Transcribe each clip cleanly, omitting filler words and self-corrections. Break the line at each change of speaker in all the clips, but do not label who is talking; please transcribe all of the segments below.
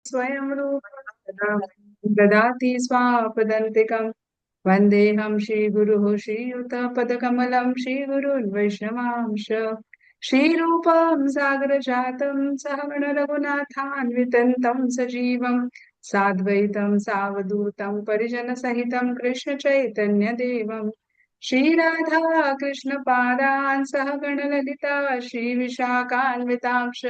स्वयं रूप कदा ददाति स्वापदन्तिकं वन्देऽहं श्रीगुरुः श्रीयुतपदकमलं श्रीगुरुन् वैष्णवांश श्रीरूपं सागरजातं सहगण रघुनाथान्वितं तं सजीवं साद्वैतं सावधूतं परिजनसहितं कृष्णचैतन्यदेवं श्रीराधा कृष्णपादान् सहगण ललिता श्रीविशाखान्वितांश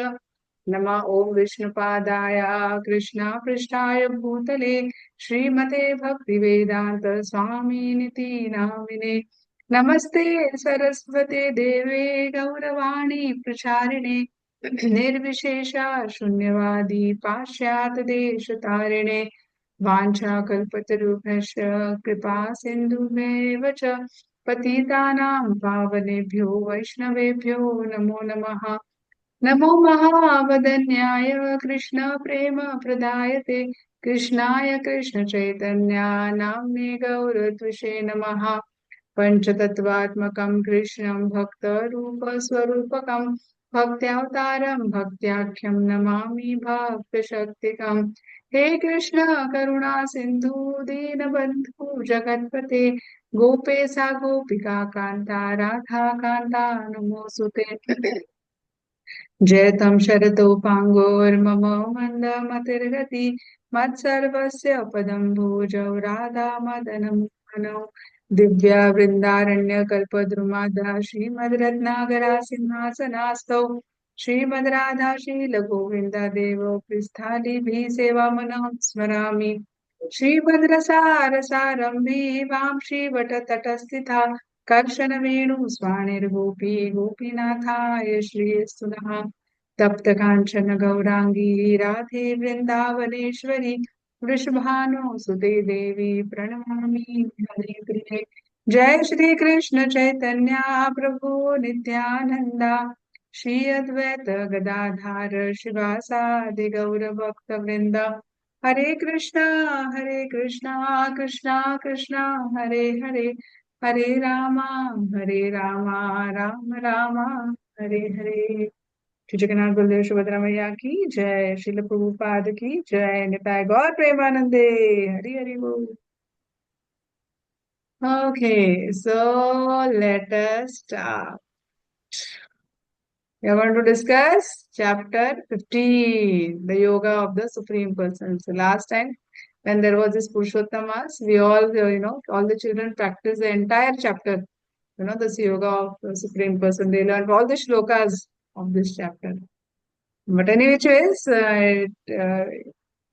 नमः ओम विष्णुपादाय कृष्णा पृष्ठाय भूतले श्रीमते भक्तिवेदांत स्वामिनिति नामिने नमस्ते सरस्वते देवे गौरवाणी प्रचारिणे निर्विशेषा शून्यवादी पाश्चात्य देशतारिणे वाञ्छाकल्पतरुभ्यश्च कृपा सिन्धुभ्येव च पतितानां पावनेभ्यो वैष्णवेभ्यो नमो नमः नमो महावदन्याय कृष्ण प्रेम प्रदायते कृष्णाय कृष्ण चैतन्या नाम्ने गौरत्विषे नमः पंचतत्वात्मकं कृष्णं भक्तरूपस्वरूपकं भक्त्यावतारं भक्त्याख्यं नमामि भक्तशक्तिकं हे कृष्ण करुणा सिन्धु दीनबन्धु जगत्पते गोपेशा गोपिका कान्ता राधा कान्ता नमोऽस्तुते जयतं शरतोपाङ्गोर्मम मन्दमतिर्गति मत्सर्वस्य पदं भोजौ राधा मदनं मनौ दिव्या वृन्दारण्यकल्पद्रुमादा श्रीमद्रत्नागरा सिंहासनास्तौ श्रीमद्राधा शीलगोविन्ददेवौ पृष्ठालिभिः सेवामनः स्मरामि श्रीभद्रसारसारम्भी वां श्रीवटतटस्थिता कर्षणवेणुस्वाणिर्गोपी गोपीनाथाय श्रीस्तुनः तप्त कांचन गौरांगी राधे वृंदावनेश्वरी वृषभानु सुते देवी प्रणमामि हरे प्रिये जय श्री कृष्ण चैतन्य प्रभु नित्यानंदा श्री अद्वैत गदाधार शिवासादि गौर भक्त वृंदा हरे कृष्णा कृष्णा कृष्णा हरे हरे हरे रामा राम रामा हरे हरे श्री जगन्नाथ बलदेव सुभद्रा मैया की जय श्रील प्रभुपाद की जय निताय गौर प्रेमानंदे हरि हरि बोल Okay, so let us start. We are going to discuss chapter 15, the yoga of the Supreme Person. So last time when there was this Purushottamas, we all, all the children practiced the entire chapter, this yoga of the Supreme Person. They learned all the shlokas of this chapter. But any which ways,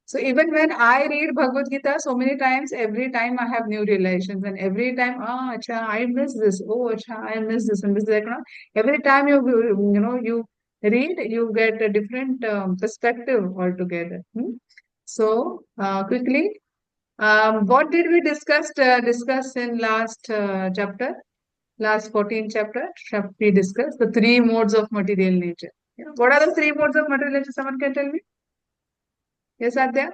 so even when I read Bhagavad Gita so many times, every time I have new realizations, and every time, acha, I miss this. Oh, acha, I miss this, and this is like, every time you read, you get a different perspective altogether. So quickly, what did we discuss in last chapter? Last 14 chapter, we discussed the three modes of material nature. Yeah. What are the three modes of material nature? Someone can tell me? Yes, Adya?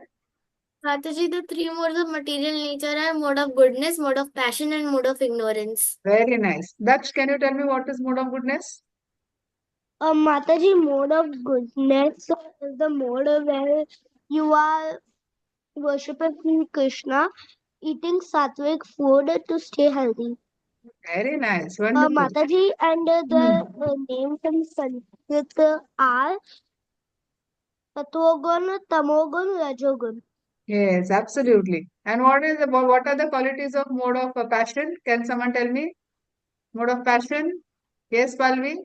Mataji, the three modes of material nature are mode of goodness, mode of passion, and mode of ignorance.
Very nice. Daksh, can you tell me what is mode of goodness?
Mataji, mode of goodness is the mode where you are worshipping Krishna, eating sattvic food to stay healthy.
Very nice. Wonderful.
Mataji, and the names in Sanskrit are Satvogun, Tamogun, Rajogun.
Yes, absolutely. And what are the qualities of mode of passion? Can someone tell me? Mode of passion? Yes, Palvi?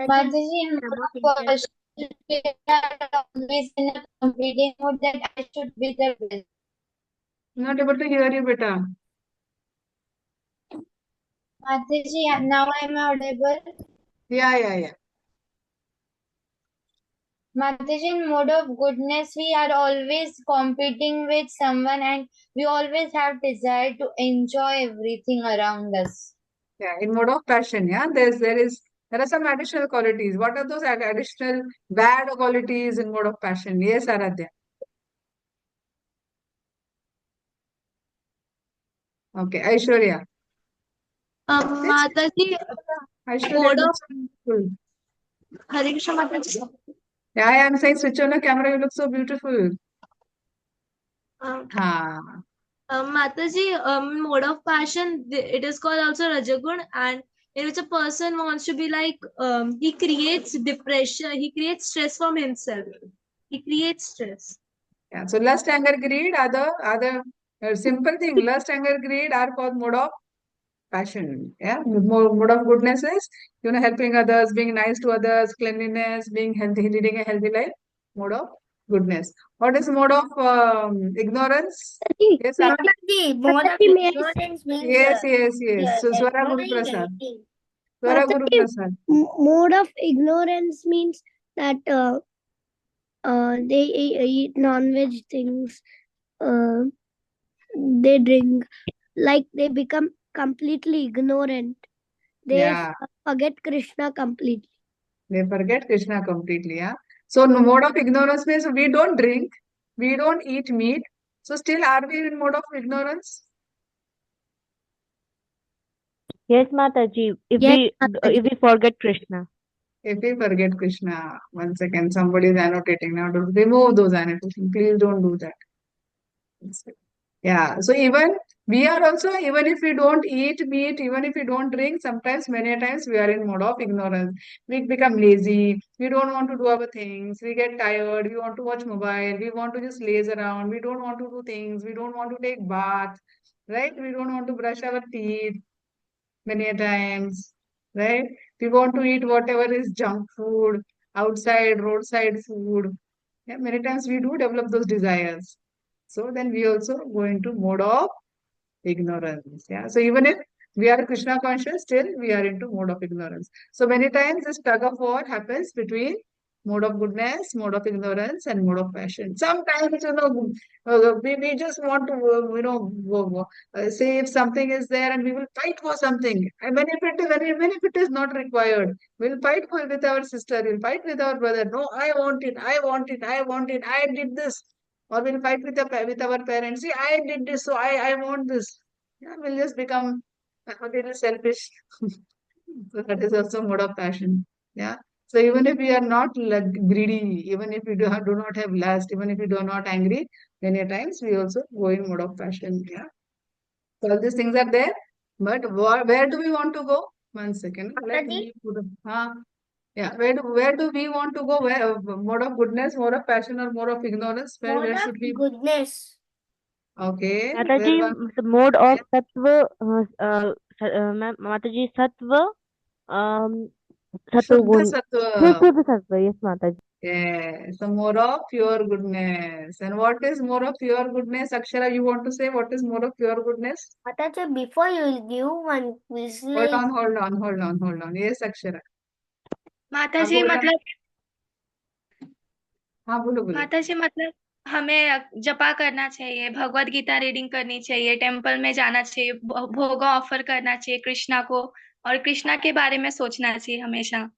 Mataji, in mode of passion, we are always in a competing mode that I should be the best.
Not able to hear you, beta.
Mataji, now I am audible.
Yeah.
Mataji, in mode of goodness, we are always competing with someone and we always have desire to enjoy everything around us.
Yeah, in mode of passion, yeah, there are some additional qualities. What are those additional bad qualities in mode of passion? Yes, Aradhya. Okay, Aishwarya.
Mataji,
Aishwarya,
mode of
looks full.
Hare Krishna, Mataji.
Yeah, I am saying switch on the camera. You look so beautiful.
Um,
Ha.
Mataji, mode of passion, it is called also Rajagun, and in which a person wants to be like, he creates depression, he creates stress from himself. He creates stress.
Yeah. So lust, anger, greed are the simple thing. Lust, anger, greed are called mode of passion. Yeah. Mode of goodness is, helping others, being nice to others, cleanliness, being healthy, leading a healthy life. Mode of goodness. What is mode of ignorance? Yes,
Mataji, mode of ignorance means
yes. So Swara Guru
ignoring
Prasad.
anything.
Swara Guru Prasad.
Mode of ignorance means that they eat non-veg things, uh, they drink, like they become completely ignorant. They
Yeah.
forget Krishna completely.
They forget Krishna completely. Yeah. So no mode of ignorance means we don't drink, we don't eat meat. So still are we in mode of ignorance?
Yes, Mataji.
Yes, Mataji.
If we forget Krishna.
If we forget Krishna, one second, somebody is annotating now. To remove those annotations. Please don't do that. Yeah. So even we are also, even if we don't eat meat, even if we don't drink, sometimes many a times we are in mode of ignorance. We become lazy. We don't want to do our things. We get tired. We want to watch mobile. We want to just laze around. We don't want to do things. We don't want to take bath. Right? We don't want to brush our teeth many a times. Right? We want to eat whatever is junk food, outside, roadside food. Yeah, many times we do develop those desires. So then we also go into mode of ignorance. Yeah. So even if we are Krishna conscious, still we are into mode of ignorance. So many times this tug of war happens between mode of goodness, mode of ignorance, and mode of passion. Sometimes, we just want to, say if something is there and we will fight for something. And when if it is not required, we'll fight with our sister, we'll fight with our brother. No, I want it, I want it, I want it, I did this. Or we'll fight with our parents. See, I did this, so I want this. Yeah, we'll just become a little selfish. So that is also mode of passion. Yeah. So even if we are not like greedy, even if we do not have lust, even if we do not angry, many a times we also go in mode of passion. Yeah. So all these things are there. But where do we want to go? One second. Let
Mataji?
me put yeah. Where do we want to go? Where mode of goodness, mode of passion, or mode of ignorance? Where should we?
Goodness.
Okay.
Mataji,
Where one?
the mode of sattva, Mataji, sattva,
Shuddha
Satogun. Yes,
Sattva.
Shuddha Sattva. Yes, Mataji.
Yes, so more of pure goodness. And what is more of pure goodness? Akshara, you want to say what is more of pure goodness?
Mataji, before you give one quiz,
Hold on. Yes, Akshara.
माता
आप
जी
बोलना
मतलब
हाँ बोलो
माता जी मतलब हमें जपा करना चाहिए, भगवत गीता रीडिंग करनी चाहिए, टेम्पल में जाना चाहिए, भोग ऑफर करना चाहिए कृष्णा को, और कृष्णा के बारे में सोचना चाहिए हमेशा.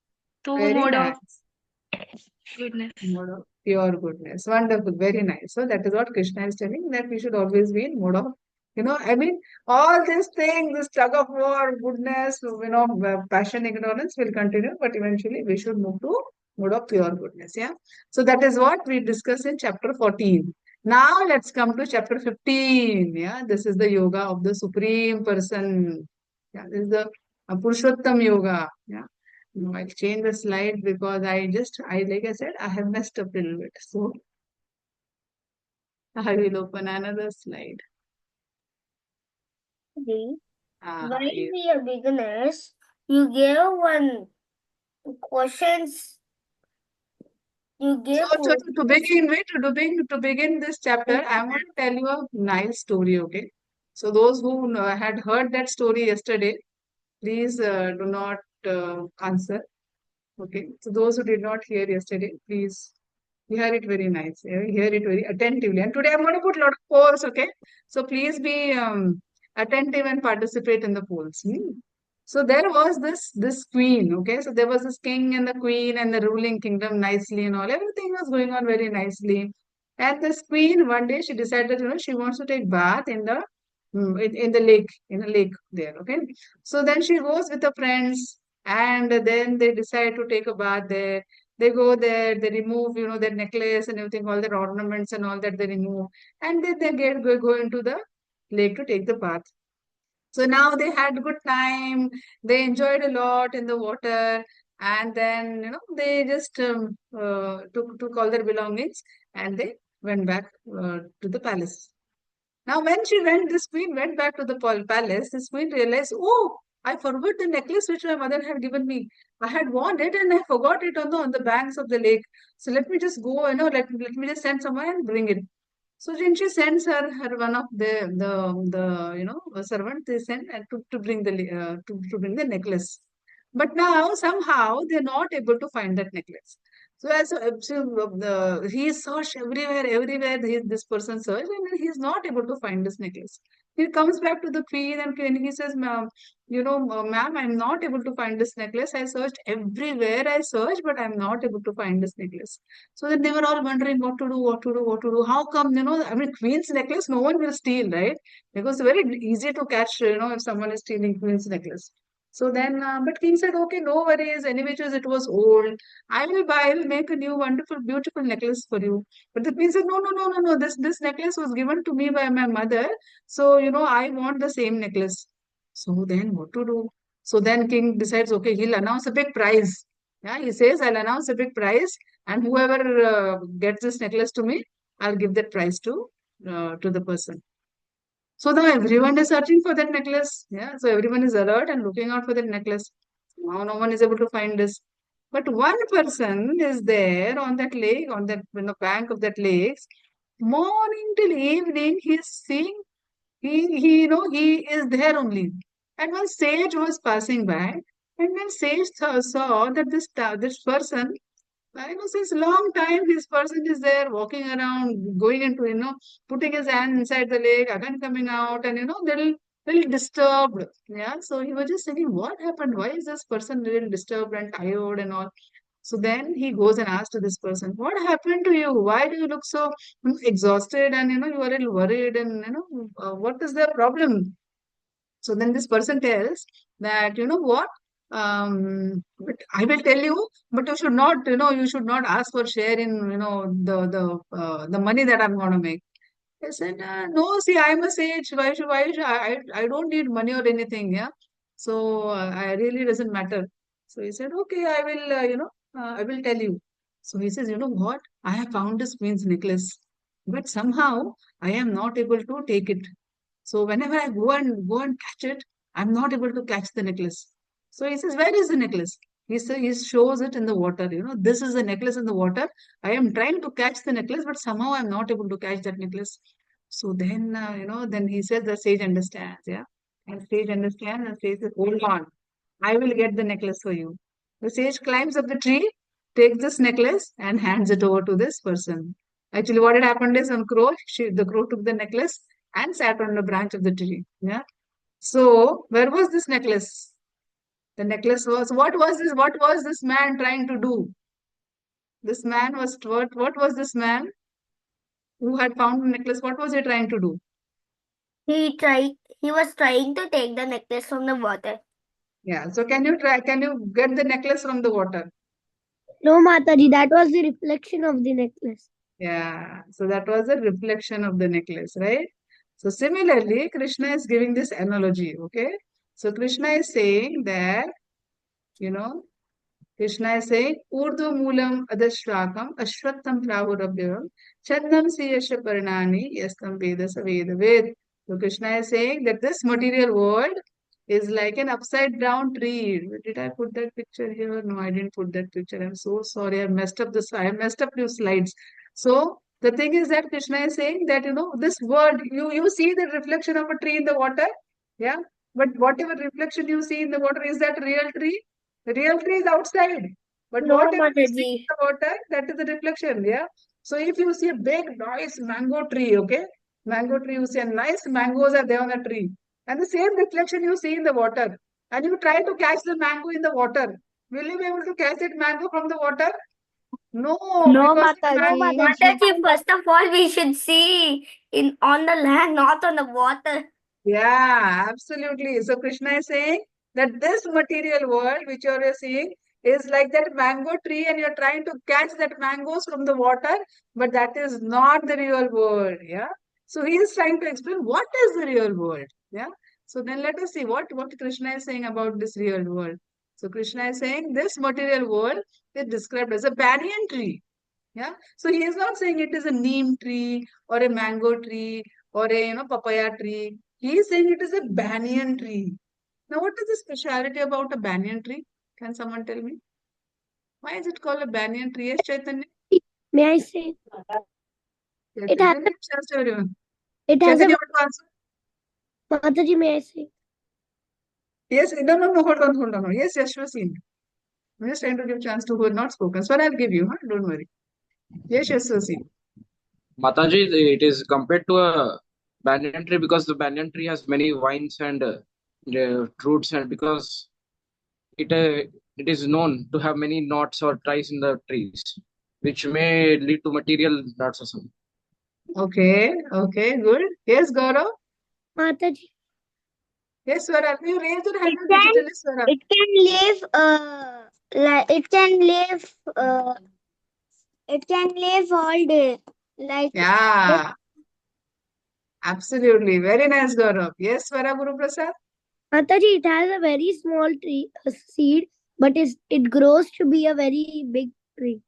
तो वो
Very
mode of
nice.
Goodness.
Mode of pure goodness. Wonderful. Very nice. So that is what Krishna is telling, that we should always be in mode of, all these things, this tug of war, goodness, passion, ignorance will continue, but eventually we should move to mode of pure goodness. Yeah. So that is what we discussed in chapter 14. Now let's come to chapter 15. Yeah. This is the yoga of the Supreme Person. Yeah. This is the Purushottam Yoga. Yeah. No, I'll change the slide because like I said, I have messed up a little bit. So I will open another slide.
while
Yes.
we are beginners, you gave one questions. You gave
So to begin this chapter, I want to tell you a nice story, okay? So those who had heard that story yesterday, please do not answer. Okay. So those who did not hear yesterday, please hear it very nice. Hear it very attentively. And today I'm going to put a lot of polls, okay? So please be attentive and participate in the polls. So there was this queen, okay? So there was this king and the queen and the ruling kingdom nicely and all. Everything was going on very nicely. And this queen, one day she decided, she wants to take bath in the lake, in a lake there, okay? So then she goes with her friends and then they decide to take a bath there. They go there, they remove, their necklace and everything, all their ornaments and all that they remove, and then they go into the lake to take the bath. So now they had good time. They enjoyed a lot in the water, and then they just took all their belongings and they went back to the palace. Now, when this queen went back to the palace, this queen realized, oh, I forgot the necklace which my mother had given me. I had worn it and I forgot it on the banks of the lake. So let me just go, let me just send someone and bring it. So then she sends her one of the a servant. They send to bring to bring the necklace. But now somehow they're not able to find that necklace. He searched everywhere this person searched, and he's not able to find this necklace. He comes back to the queen and he says, "Ma'am, ma'am, I'm not able to find this necklace. I searched everywhere. I searched, but I'm not able to find this necklace." So then they were all wondering what to do, what to do, what to do. How come, I mean, queen's necklace, no one will steal, right? Because it's very easy to catch, if someone is stealing queen's necklace. So then, but king said, okay, no worries. Anyway, it was old. I will make a new, wonderful, beautiful necklace for you. But the queen said, no, no, no, no, no. This necklace was given to me by my mother. So, I want the same necklace. So then what to do? So then king decides, okay, he'll announce a big prize. Yeah, he says, I'll announce a big prize, and whoever gets this necklace to me, I'll give that prize to the person. So now everyone is searching for that necklace. Yeah, so everyone is alert and looking out for that necklace. Now no one is able to find this. But one person is there on that lake, on that bank of that lake. Morning till evening, he's seeing he is there only. And one sage was passing by, and when sage saw that this person, I know since long time this person is there walking around, going into, putting his hand inside the lake, again coming out, and little disturbed. Yeah. So he was just thinking, what happened? Why is this person little disturbed and tired and all? So then he goes and asks to this person, what happened to you? Why do you look so exhausted and you are a little worried and what is the problem? So then this person tells that, you know what? But I will tell you, but you should not ask for share in, the money that I'm going to make. I said, no, see, I'm a sage. Why should I don't need money or anything. Yeah. So I really doesn't matter. So he said, okay, I will tell you. So he says, you know what? I have found this queen's necklace, but somehow I am not able to take it. So whenever I go and catch it, I'm not able to catch the necklace. So he says, where is the necklace? He shows it in the water. This is the necklace in the water. I am trying to catch the necklace, but somehow I'm not able to catch that necklace. So then, then he says the sage understands, yeah. And sage understands and sage says, hold on, I will get the necklace for you. The sage climbs up the tree, takes this necklace and hands it over to this person. Actually, what had happened is on crow, the crow took the necklace and sat on the branch of the tree. Yeah. So where was this necklace? The necklace was, what was this man trying to do? This man was, what was this man who had found the necklace? What was he trying to do?
He was trying to take the necklace from the water.
Yeah. So can you get the necklace from the water?
No, Mataji, that was the reflection of the necklace.
Yeah. So that was a reflection of the necklace, right? So similarly, Krishna is giving this analogy, okay? So Krishna is saying that, you know, Krishna is saying, Urdu Moolam Adashrakam Ashwatam Prahurabhyavam Chandam Siyasha Parinani Yastam Veda Saveda Ved. So Krishna is saying that this material world is like an upside down tree. Did I put that picture here? No, I didn't put that picture. I'm so sorry. I messed up this. I messed up few slides. So the thing is that Krishna is saying that this world, you see the reflection of a tree in the water, yeah. But whatever reflection you see in the water, is that a real tree? The real tree is outside. But
No,
whatever you see in
Mataji.
the water, that is the reflection, yeah. So if you see a big, nice mango tree, okay, mango tree, you see a nice mangoes are there on the tree, and the same reflection you see in the water, and you try to catch the mango in the water, will you be able to catch that mango from the water? No,
No,
because you
Mataji.
can't.
No, Mataji. Mataji, first of all, we should see on the land, not on the water.
Yeah, absolutely. So Krishna is saying that this material world which you are seeing is like that mango tree and you're trying to catch that mangoes from the water, but that is not the real world. Yeah. So he is trying to explain what is the real world. Yeah. So then let us see what Krishna is saying about this real world. So Krishna is saying this material world is described as a banyan tree. Yeah. So he is not saying it is a neem tree or a mango tree or a papaya tree. He is saying it is a banyan tree. Now, what is the speciality about a banyan tree? Can someone tell me? Why is it called a banyan tree? Yes, Chaitanya.
May I say? It has
Chaitanya, give chance to everyone.
it has a
Chaitanya, want to answer?
Mataji, may I say?
Yes, no, hold on. Yes, Yashwasini. I'm just trying to give chance to who have not spoken. So I'll give you, huh? Don't worry. Yes, Yashwasini.
Mataji, it is compared to a banyan tree because the banyan tree has many vines and fruits, and because it is known to have many knots or ties in the trees, which may lead to material knots or something.
Okay, good. Yes, Gaurav.
Mataji,
Yes, Swara. You raise your hand
it can
digitally, Swara.
it can live like it can live all day like but
Yeah, absolutely. Very nice, Gaurav. Yes, Swara Guru Prasad.
Mataji, it has a very small tree, a seed, but it grows to be a very big tree.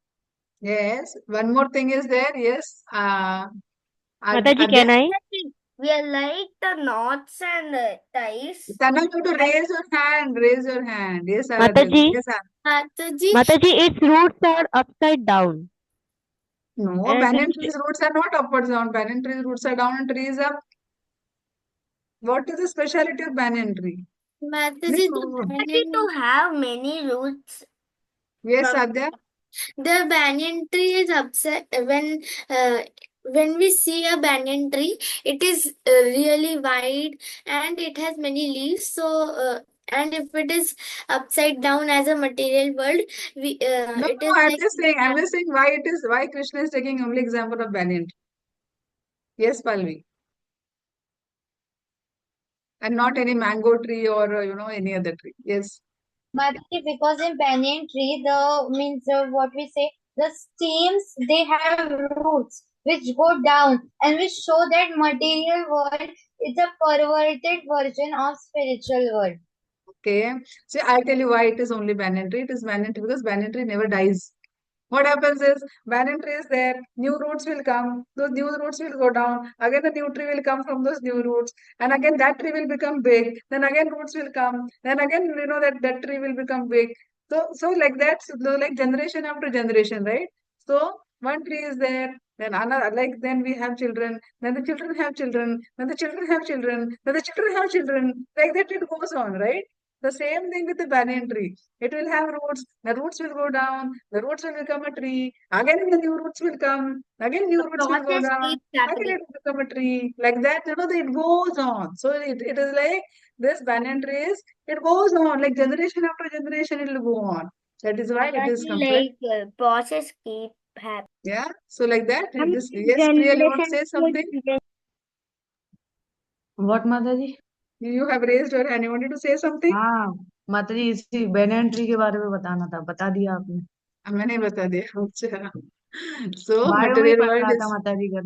Yes. One more thing is there. Yes.
Mataji,
Adya.
can I?
We are like the knots and ties.
Tana, you to raise your hand. Raise your hand. Yes, Aradhya.
Mataji,
Yes,
Mataji,
Mataji, its roots are upside down.
no,
And
banyan trees roots are not upwards down. Banyan trees roots are down and trees up. What is the speciality of banyan tree?
Mataji, the banyan to have many roots.
Yes,
From
Adya.
the banyan tree is upset when we see a banyan tree, it is really wide and it has many leaves. And if it is upside down as a material world,
No,
it
no,
is like
I'm just saying why Krishna is taking only example of banyan tree. Yes, Palvi. And not any mango tree or any other tree. Yes.
But because in banyan tree, the means what we say, the stems they have roots which go down and which show that material world is a perverted version of spiritual world.
Okay. See, I'll tell you why it is only banyan tree. It is banyan tree because banyan tree never dies. What happens is banyan tree is there, new roots will come, those new roots will go down, again the new tree will come from those new roots, and again that tree will become big, then again roots will come, then again that tree will become big. So like that, so like generation after generation, right? So one tree is there, then another like then we have children, then the children have children, then the children have children, then the children have children, like that it goes on, right? The same thing with the banyan tree. It will have roots. The roots will go down. The roots will become a tree. Again, the new roots will come. Again, new
the
roots will go
process
down.
keeps
Again,
happening.
it will become a tree. Like that, it goes on. So it is like this banyan trees. It goes on. Like generation after generation, it will go on. That is why it is compared.
Process keep happening.
Yeah. So like that,
From
this yes, Priya, you want to
generation
say
to
something?
What Mataji?
You have raised your hand. You wanted to say something?
हाँ माताजी इसी banyan tree के बारे में बताना था, बता दिया आपने.
मैंने बता दिया. अच्छा. So
बायो में ही
material
पढ़
world
रहा था
is
माताजी का.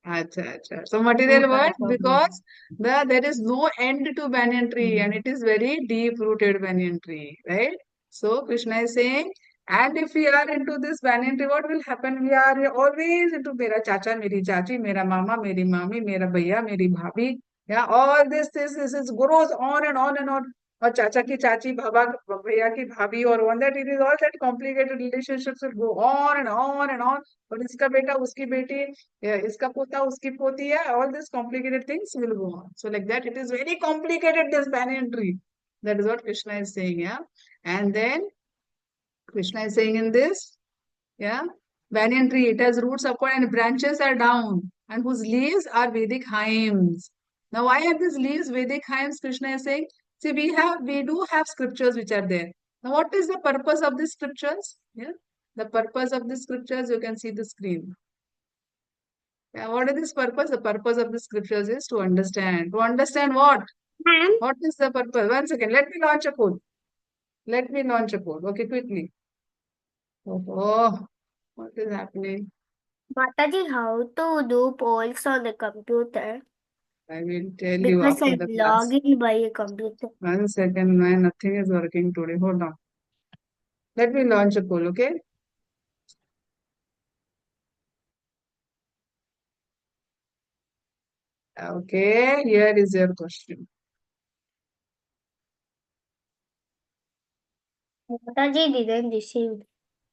Acha. So material
Fruits are
world
also
because there is no end to banyan tree and it is very deep rooted banyan tree, right? So Krishna is saying, and if we are into this banyan tree, what will happen? We are always into mera chacha, meri chachi, mera mama, meri mami, mera bhaiya, meri bhabhi. Yeah, all this grows on and on and on. और चाचा की चाची भाभा भैया की भाभी और on that it is all that complicated relationships will go on and on and on. और इसका बेटा उसकी बेटी iska pota, uski poti, yeah, all these complicated things will go on. So like that, it is very complicated, this banyan tree. That is what Krishna is saying, yeah. And then Krishna is saying in this, yeah, banyan tree, it has roots upward and branches are down, and whose leaves are Vedic hymns. Now, why are these leaves Vedic hymns? Krishna is saying, see, we do have scriptures which are there. Now, what is the purpose of these scriptures? Yeah, the purpose of the scriptures, you can see the screen. Yeah, what is this purpose? The purpose of the scriptures is to understand. To understand what?
Ma'am,
What is the purpose? One second, let me launch a poll. Let me launch a poll. Okay, quickly. Oh, what is happening?
Mataji, how to do polls on the computer?
I will tell you
Because
after
I'm
the class.
logging by a computer.
1 second, man. Nothing is working today. Hold on. Let me launch a poll, okay? Okay, here is your question.
Mataji didn't receive.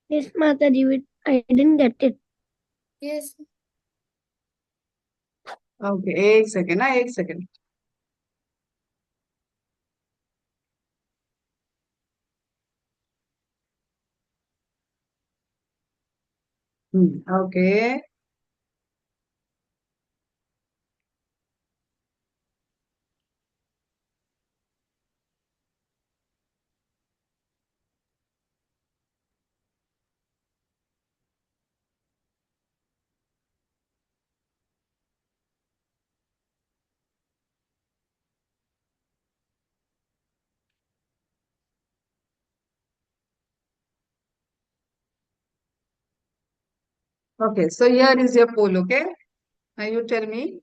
Yes, Mataji, I didn't get it. Yes.
Okay, एक second, एक second. Okay. Okay, so here is your poll, okay? Now you tell me.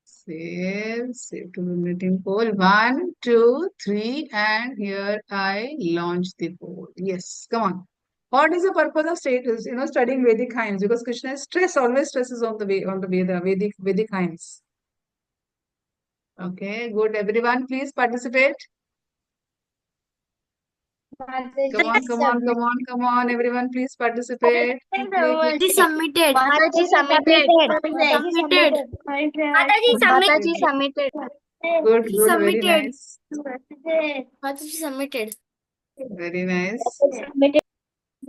Save to the meeting poll. 1, 2, 3, and here I launch the poll. Yes, come on. What is the purpose of status? Studying Vedic hymns, because Krishna always stresses on the way on the Vedic hymns. Okay, good. Everyone, please participate. Come on. Everyone, please participate.
Mataji submitted.
Mataji submitted.
Submitted. Mataji
Mataji submitted.
Good, very nice.
Mataji submitted.
Very nice.
Submitted.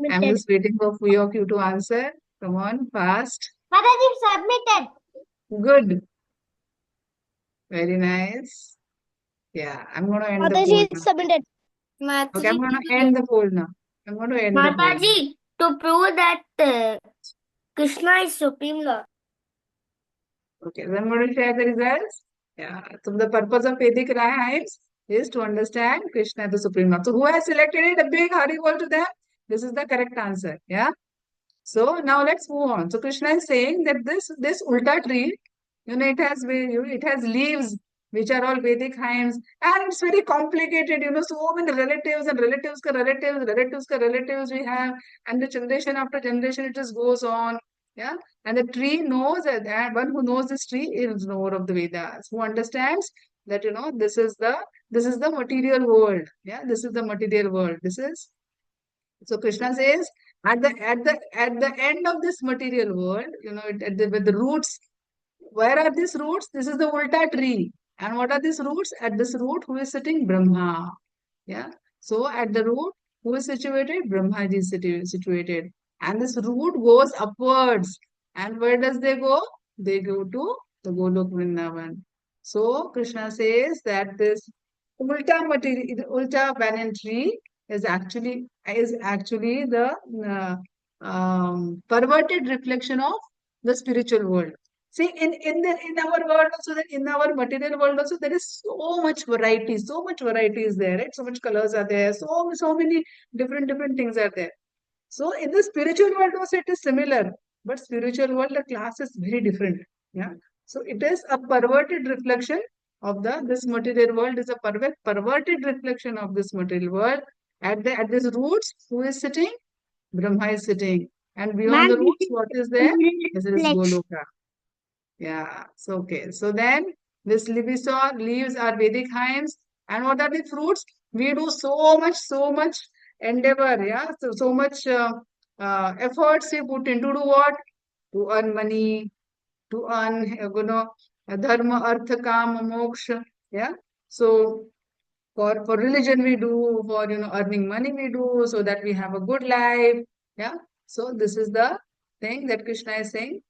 I'm just waiting for few of you to answer. Come on, fast.
Mataji submitted.
Good. Very nice. Yeah, I'm going to end the poll now.
Submitted.
Okay, I'm going to end the poll now. I'm going to end the poll.
Mataji, to prove that Krishna is Supreme Lord.
Okay, so I'm going to share the results. Yeah, so the purpose of Vedic hymns is to understand Krishna, the Supreme Lord. So who has selected it? A big Haribol to them. This is the correct answer. Yeah. So now let's move on. So Krishna is saying that this ulta tree, it has leaves which are all Vedic hymns, and it's very complicated. So many relatives and relatives ka relatives we have, and the generation after generation it just goes on. Yeah, and the tree knows that, and one who knows this tree is knower of the Vedas, who understands that this is the material world. Yeah, this is the material world. So Krishna says at the end of this material world, with the roots, where are these roots? This is the Ulta tree. And what are these roots? At this root, who is sitting? Brahma. Yeah. So at the root, who is situated? Brahma is situated. And this root goes upwards. And where does they go? They go to the Golok Vrindavan. So Krishna says that this Ulta material, the Ulta banyan tree is actually the perverted reflection of the spiritual world. See, in our world also, that in our material world also, there is so much variety is there, right? So much colors are there, so many different things are there. So in the spiritual world also it is similar, but spiritual world the class is very different. Yeah. So it is a perverted reflection of this material world is a perverted reflection of this material world. At this roots, who is sitting? Brahma is sitting. And beyond the roots, what is there? This is Goloka. Yeah. So okay. So then this leaves are Vedic hymns. And what are the fruits? We do so much endeavor. Yeah. So much efforts we put into do what? To earn money, to earn, dharma, artha, kama, moksha. Yeah. So for religion we do, for earning money we do, so that we have a good life. Yeah. So this is the thing that Krishna is saying.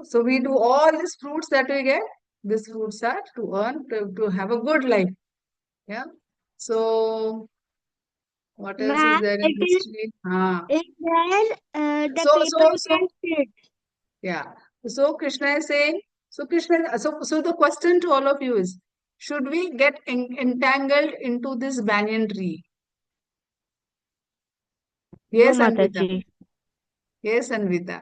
So we do all these fruits that we get. These fruits are to earn, to have a good life. Yeah. So what else is there in this tree?
It says the
So
paper
so
can sit.
yeah. So Krishna is saying. So the question to all of you is: should we get entangled into this banyan tree?
No,
Yes, Anvita.
Mataji.
Yes, Anvita.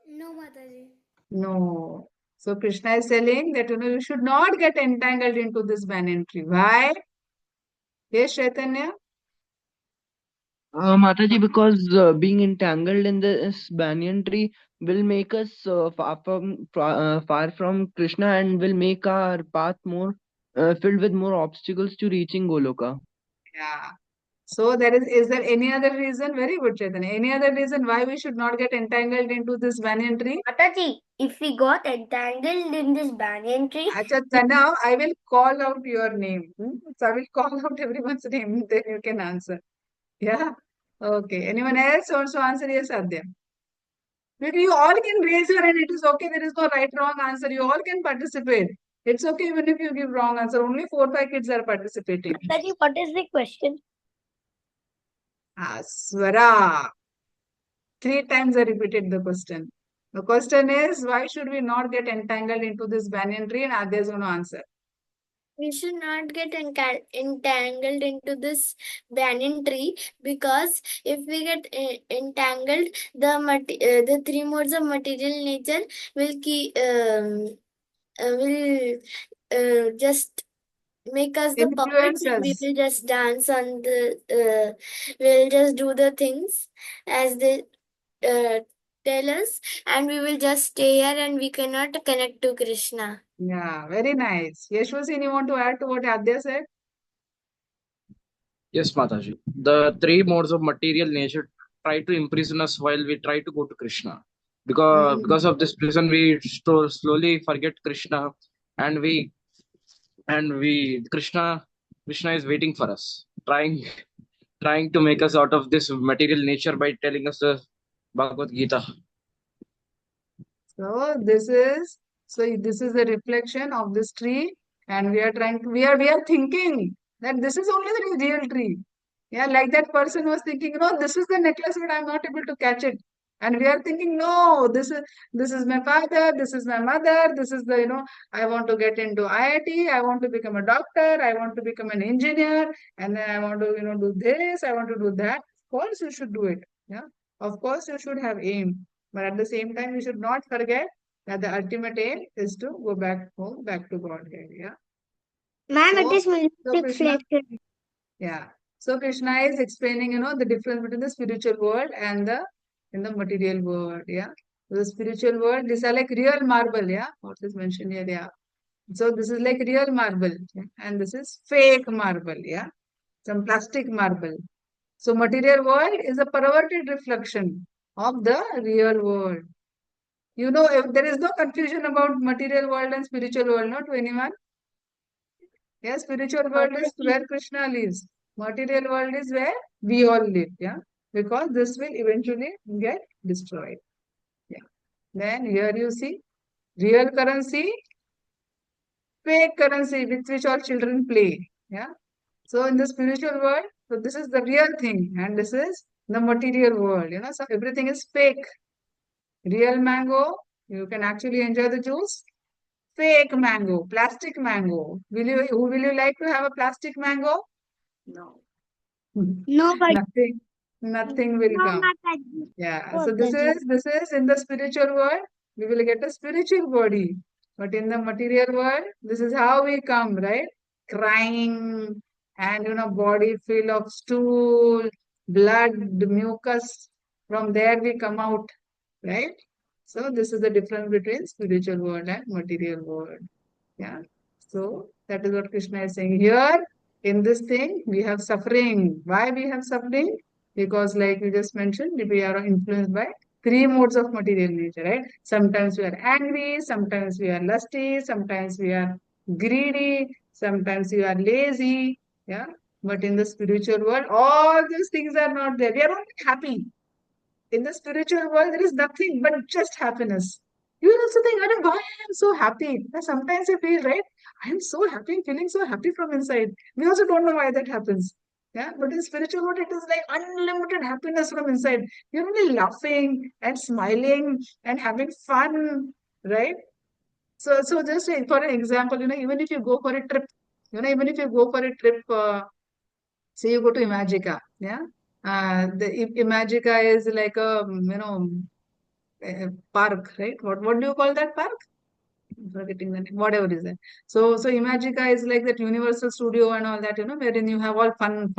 No, Mataji.
No. So Krishna is telling that you should not get entangled into this banyan tree. Why? Yes, Chaitanya.
Mataji, because being entangled in this banyan tree will make us far from Krishna and will make our path more filled with more obstacles to reaching Goloka.
Yeah. So is there any other reason? Very good, Chaitanya. Any other reason why we should not get entangled into this banyan tree?
Mataji, if we got entangled in this banyan tree,
Acha, now I will call out your name. So I will call out everyone's name, then you can answer. Yeah. Okay. Anyone else wants to answer? Yes, Adya. Maybe you all can raise your hand. It is okay. There is no right, wrong answer. You all can participate. It's okay even if you give wrong answer. Only 4-5 kids are participating.
Mataji, what is the question?
Swara. 3 times I repeated the question. The question is, why should we not get entangled into this banyan tree? And Adya is going to answer.
We should not get entangled into this banyan tree, because if we get entangled, the three modes of material nature will just make us the puppets,
Influence
and we
us.
will just dance on the we'll just do the things as they tell us, and we will just stay here and we cannot connect to Krishna.
Yeah, very nice. Yashwasin, you want to add to what Adya said?
Yes, Mataji. The three modes of material nature try to imprison us while we try to go to Krishna. Because of this reason, we slowly forget Krishna, and Krishna is waiting for us, trying to make us out of this material nature by telling us the Bhagavad Gita.
So this is the reflection of this tree, and we are thinking that this is only the real tree. Yeah, like that person was thinking, no, this is the necklace, but I'm not able to catch it. And we are thinking, no, this is my father, this is my mother, this is I want to get into IIT, I want to become a doctor, I want to become an engineer, and then I want to, do this, I want to do that. Of course, you should do it. Yeah, of course, you should have aim. But at the same time, we should not forget that the ultimate aim is to go back home, back to Godhead. Yeah.
Ma'am, it
So,
is
so Krishna,
reflection.
yeah. So Krishna is explaining, the difference between the spiritual world and the in the material world. Yeah. The spiritual world, these are like real marble. Yeah. What is mentioned here? Yeah. So this is like real marble, yeah? And this is fake marble. Yeah. Some plastic marble. So material world is a perverted reflection of the real world. If there is no confusion about material world and spiritual world, not to anyone. Yes, spiritual world is where Krishna lives. Material world is where we all live. Yeah, because this will eventually get destroyed. Yeah. Then here you see real currency, fake currency with which all children play. Yeah. So in the spiritual world, so this is the real thing, and this is the material world. So everything is fake. Real mango, you can actually enjoy the juice. Fake mango, plastic mango. Who will you like to have a plastic mango? No.
Nobody.
Nothing will
No,
come.
Mataji.
Yeah. So this is in the spiritual world, we will get a spiritual body. But in the material world, this is how we come, right? Crying and body full of stool, blood, mucus. From there we come out, right? So this is the difference between spiritual world and material world. Yeah. So that is what Krishna is saying here. In this thing, we have suffering. Why we have suffering? Because, like we just mentioned, we are influenced by three modes of material nature, right? Sometimes we are angry, sometimes we are lusty, sometimes we are greedy, sometimes we are lazy. Yeah. But in the spiritual world, all these things are not there. We are only happy. In the spiritual world, there is nothing but just happiness. You will also think, why I am so happy? Now, sometimes I feel, right? I am so happy, feeling so happy from inside. We also don't know why that happens. Yeah, but in spiritual world, it is like unlimited happiness from inside. You're only laughing and smiling and having fun, right? So just for an example, even if you go for a trip, Even if you go for a trip, say you go to Imagica, yeah, Imagica is like a park, right? What do you call that park? I'm forgetting the name, whatever is that. So Imagica is like that Universal Studio and all that, wherein you have all fun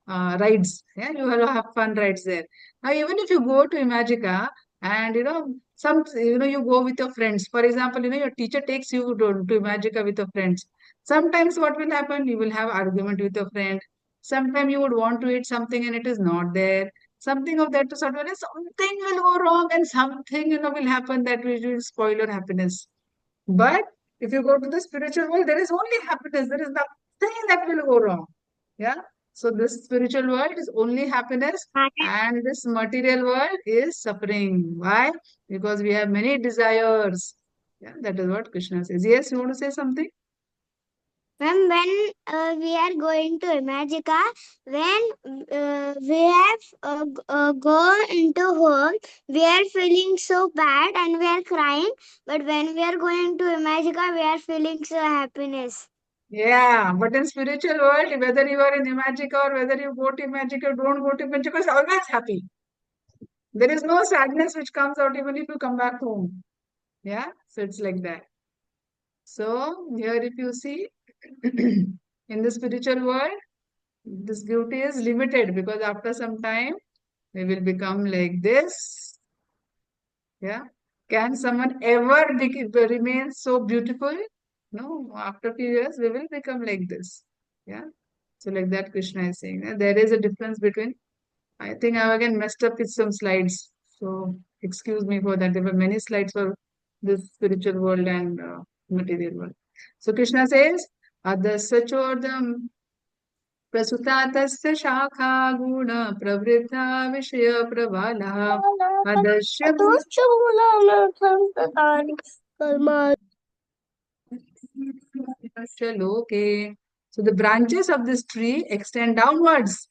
rides. Yeah, you will have fun rides there. Now, even if you go to Imagica and you go with your friends. For example, your teacher takes you to Imagica with your friends. Sometimes what will happen? You will have argument with your friend. Sometimes you would want to eat something and it is not there. Something of that sort of something will go wrong and something will happen that will spoil your happiness. But if you go to the spiritual world, there is only happiness. There is nothing that will go wrong. Yeah. So this spiritual world is only happiness, and this material world is suffering. Why? Because we have many desires. Yeah, that is what Krishna says. Yes, you want to say something?
When we are going to Imagica, when we have go into home, we are feeling so bad and we are crying. But when we are going to Imagica, we are feeling so happiness.
Yeah, but in spiritual world, whether you are in Imagica or whether you go to Imagica or don't go to Imagica, it's always happy. There is no sadness which comes out even if you come back home. Yeah, so it's like that. So here if you see in the spiritual world, this beauty is limited because after some time we will become like this. Yeah. Can someone ever remain so beautiful? No, after a few years we will become like this. Yeah. So like that Krishna is saying. There is a difference between, I think I've again messed up with some slides. So excuse me for that. There were many slides for this spiritual world and material world. So Krishna says, Adasya chodam प्रसुता तस्य शाखा गुण प्रवृद्धा विषय प्रवालः अदृश्य लोके. So the branches of this tree extend downwards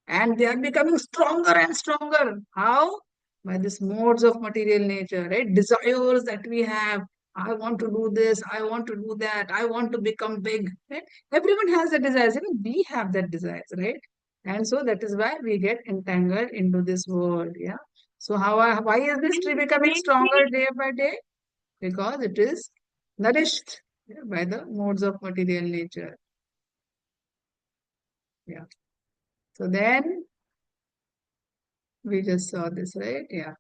and they are becoming stronger and stronger. How? By these modes of material nature, right? Desires that we have. I want to do this, I want to do that, I want to become big. Right? Everyone has the desires, even we have that desires, right? And so that is why we get entangled into this world. Yeah. So why is this tree becoming stronger day by day? Because it is nourished, yeah, by the modes of material nature. Yeah. So then we just saw this, right? Yeah.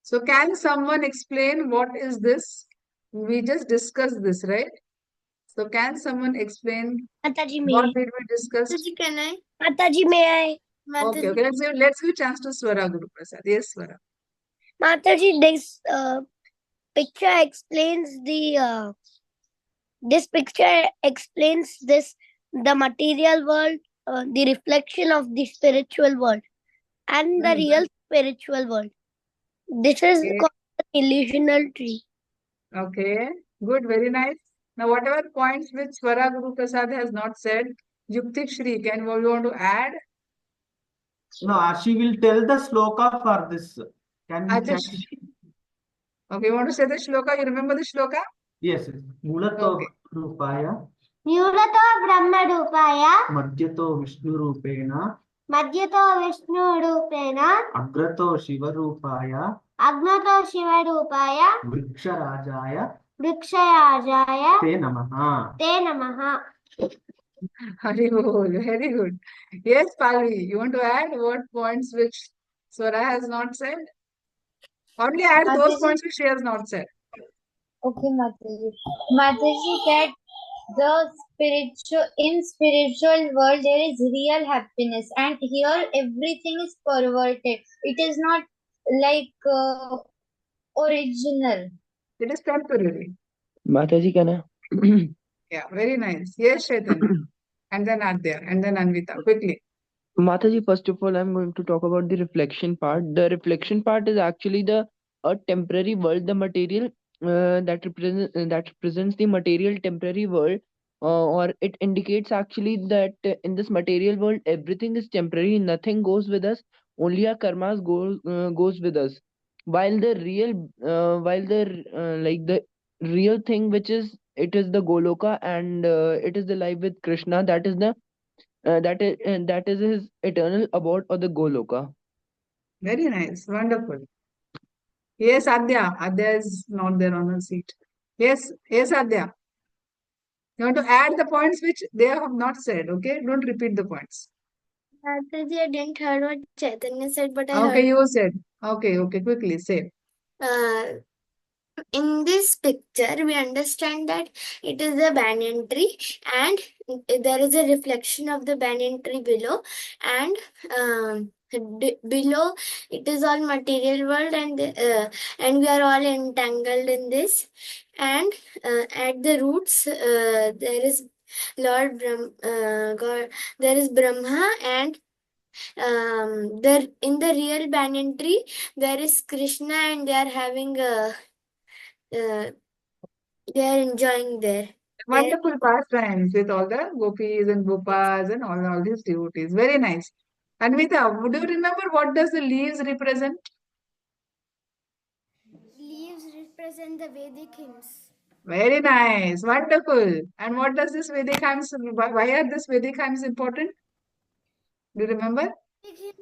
So can someone explain what is this? We just discussed this, right? So can someone explain
Mataji,
what
may
did we discuss?
Mataji, can I? Mataji, may I?
Okay, okay. Let's give chance to Swara Guru Prasad. Yes, Swara.
Mataji, this picture explains this picture explains the material world, the reflection of the spiritual world, and the real spiritual world. This is
Okay.
called an illusional tree.
Okay. Good. Very nice. Now, whatever points which Swara Guru Prasad has not said, Yuktik Shri, can you want to add?
No, she will tell the sloka for this. Can we check?
Okay, you want to say the shloka? You remember the shloka?
Yes. Mulato
Okay.
Rupaya,
न्यूनतो ब्रह्मरूपाय
Madhyato Vishnu Rupena,
मध्यतो विष्णुरूपेण
Agrato Shiva Rupaya,
अग्नतो शिवरूपाय
Vriksha Rajaya,
वृक्षराजाय
Te Namaha.
ते नमः.
Hari Bol, very good. Yes, Palvi, you want to add what points which Swara has not said? Only add those
Mataji,
points which she has not said.
okay, Mataji. Mataji, that in spiritual world there is real happiness, and here everything is perverted. It is not like original.
It is temporary.
Mataji, can I?
Yeah, very nice. Yes, Chaitanya. And then Adya, and then Anvita. Quickly.
Mataji, first of all, I'm going to talk about the reflection part. The reflection part is actually the a temporary world, the material that represents the material temporary world, or it indicates actually that in this material world everything is temporary, nothing goes with us, only our karmas goes with us. While the real, while the like real thing, which is it is the Goloka, and it is the life with Krishna. That is the that is his eternal abode, or the Goloka.
Very nice. Wonderful. Yes, Adya. Adya is not there on her seat. Yes, yes, Adya. You want to add the points which they have not said, okay? Don't repeat the points.
Mataji, I didn't hear what Chaitanya said, but I
Okay,
heard.
you said. Okay, okay, quickly say.
Uh, in this picture, we understand that it is a banyan tree, and there is a reflection of the banyan tree below, and below it is all material world, and we are all entangled in this, and at the roots there is God, there is Brahma, and there in the real banyan tree there is Krishna, and they are having a they are enjoying there.
Wonderful pastimes with all the gopis and gopas and all these devotees. Very nice. Anvita, would you remember what does the leaves represent?
Leaves represent the Vedic hymns.
Very nice. Wonderful. And what does this Vedic hymns, why are this Vedic hymns important? Do you remember?
Vedic hymns,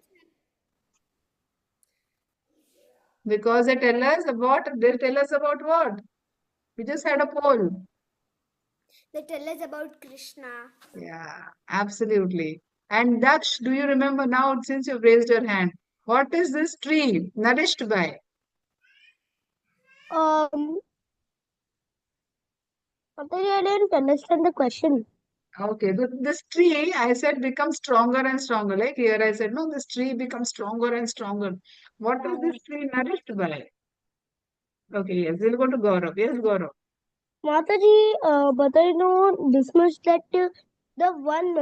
Because they tell us about what? We just had a poll.
they tell us about Krishna.
Yeah, absolutely. And Daksh, do you remember now, since you've raised your hand, what is this tree nourished by?
Um, Mataji, I didn't understand the question.
Okay, this tree, I said, becomes stronger and stronger. Like here, I said, no, this tree becomes stronger and stronger. What is this tree nourished by? Okay, yes, we'll go to Gaurav. Yes, Gaurav.
Mataji, but I know this much that the one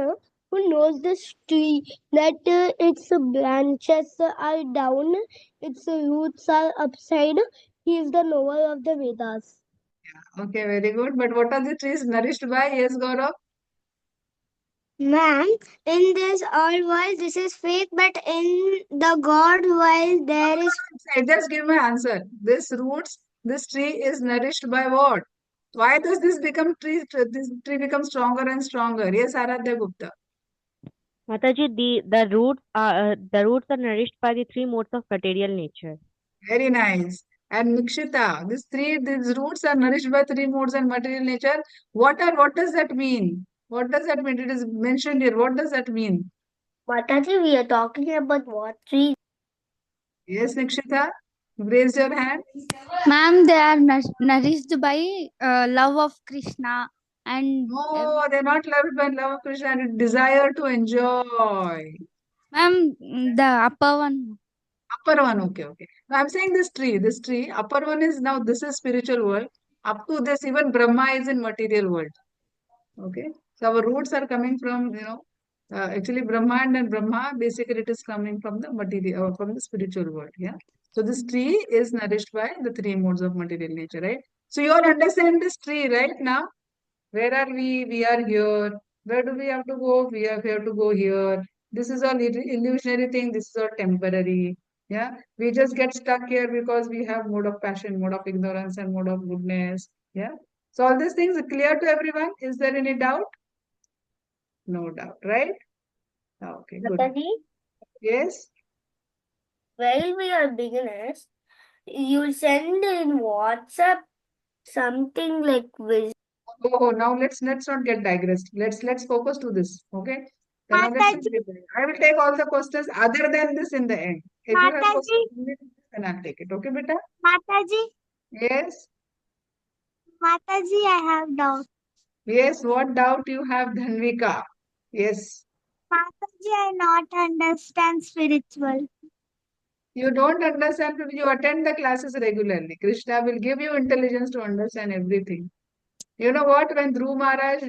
who knows this tree, that its branches are down, its roots are upside, he is the knower of the Vedas.
Okay, very good. But what are the trees nourished by? Yes, Gaurav.
Ma'am, in this old world, this is fake, but in the God world, there is.
Just give my answer. This tree is nourished by what? Why does this this tree become stronger and stronger? Yes, Aradhya Gupta.
Mataji, the roots are nourished by the three modes of material nature.
Very nice. And Nikshita, these roots are nourished by three modes and material nature. What does that mean? What does that mean? It is mentioned here. What does that mean?
Mataji, we are talking about what tree?
Yes, Nikshita, raise your hand.
Ma'am, they are nourished by love of Krishna and
No, they're not loved by love of Krishna and desire to enjoy.
ma'am, the upper one.
Upper one, okay, okay. Now I'm saying this tree, upper one is now this is spiritual world. Up to this, even Brahma is in material world. Okay. So our roots are coming from, actually Brahman and Brahma, basically it is coming from the material, from the spiritual world. Yeah. So this tree is nourished by the three modes of material nature, right? So you all understand this tree, right now? Where are we? We are here. Where do we have to go? We have to go here. This is all illusionary thing. This is all temporary. Yeah. We just get stuck here because we have mode of passion, mode of ignorance, and mode of goodness. Yeah. So all these things are clear to everyone. Is there any doubt? No doubt, right? Okay, good.
Mataji,
Yes.
while we are beginners, you send in WhatsApp something like this.
Oh, now let's not get digressed. Let's focus to this. Okay. Then now let's not
Mataji,
get digressed. I will take all the questions other than this in the end. If you have
Mataji,
questions, then I'll take it. Okay, beta?
Mataji,
Yes.
Mataji, I have doubt.
Yes. What doubt you have, Dhanvika? Yes.
Mataji, I not understand spiritual.
You don't understand because you attend the classes regularly. Krishna will give you intelligence to understand everything. You know what? When Dhruv Maharaj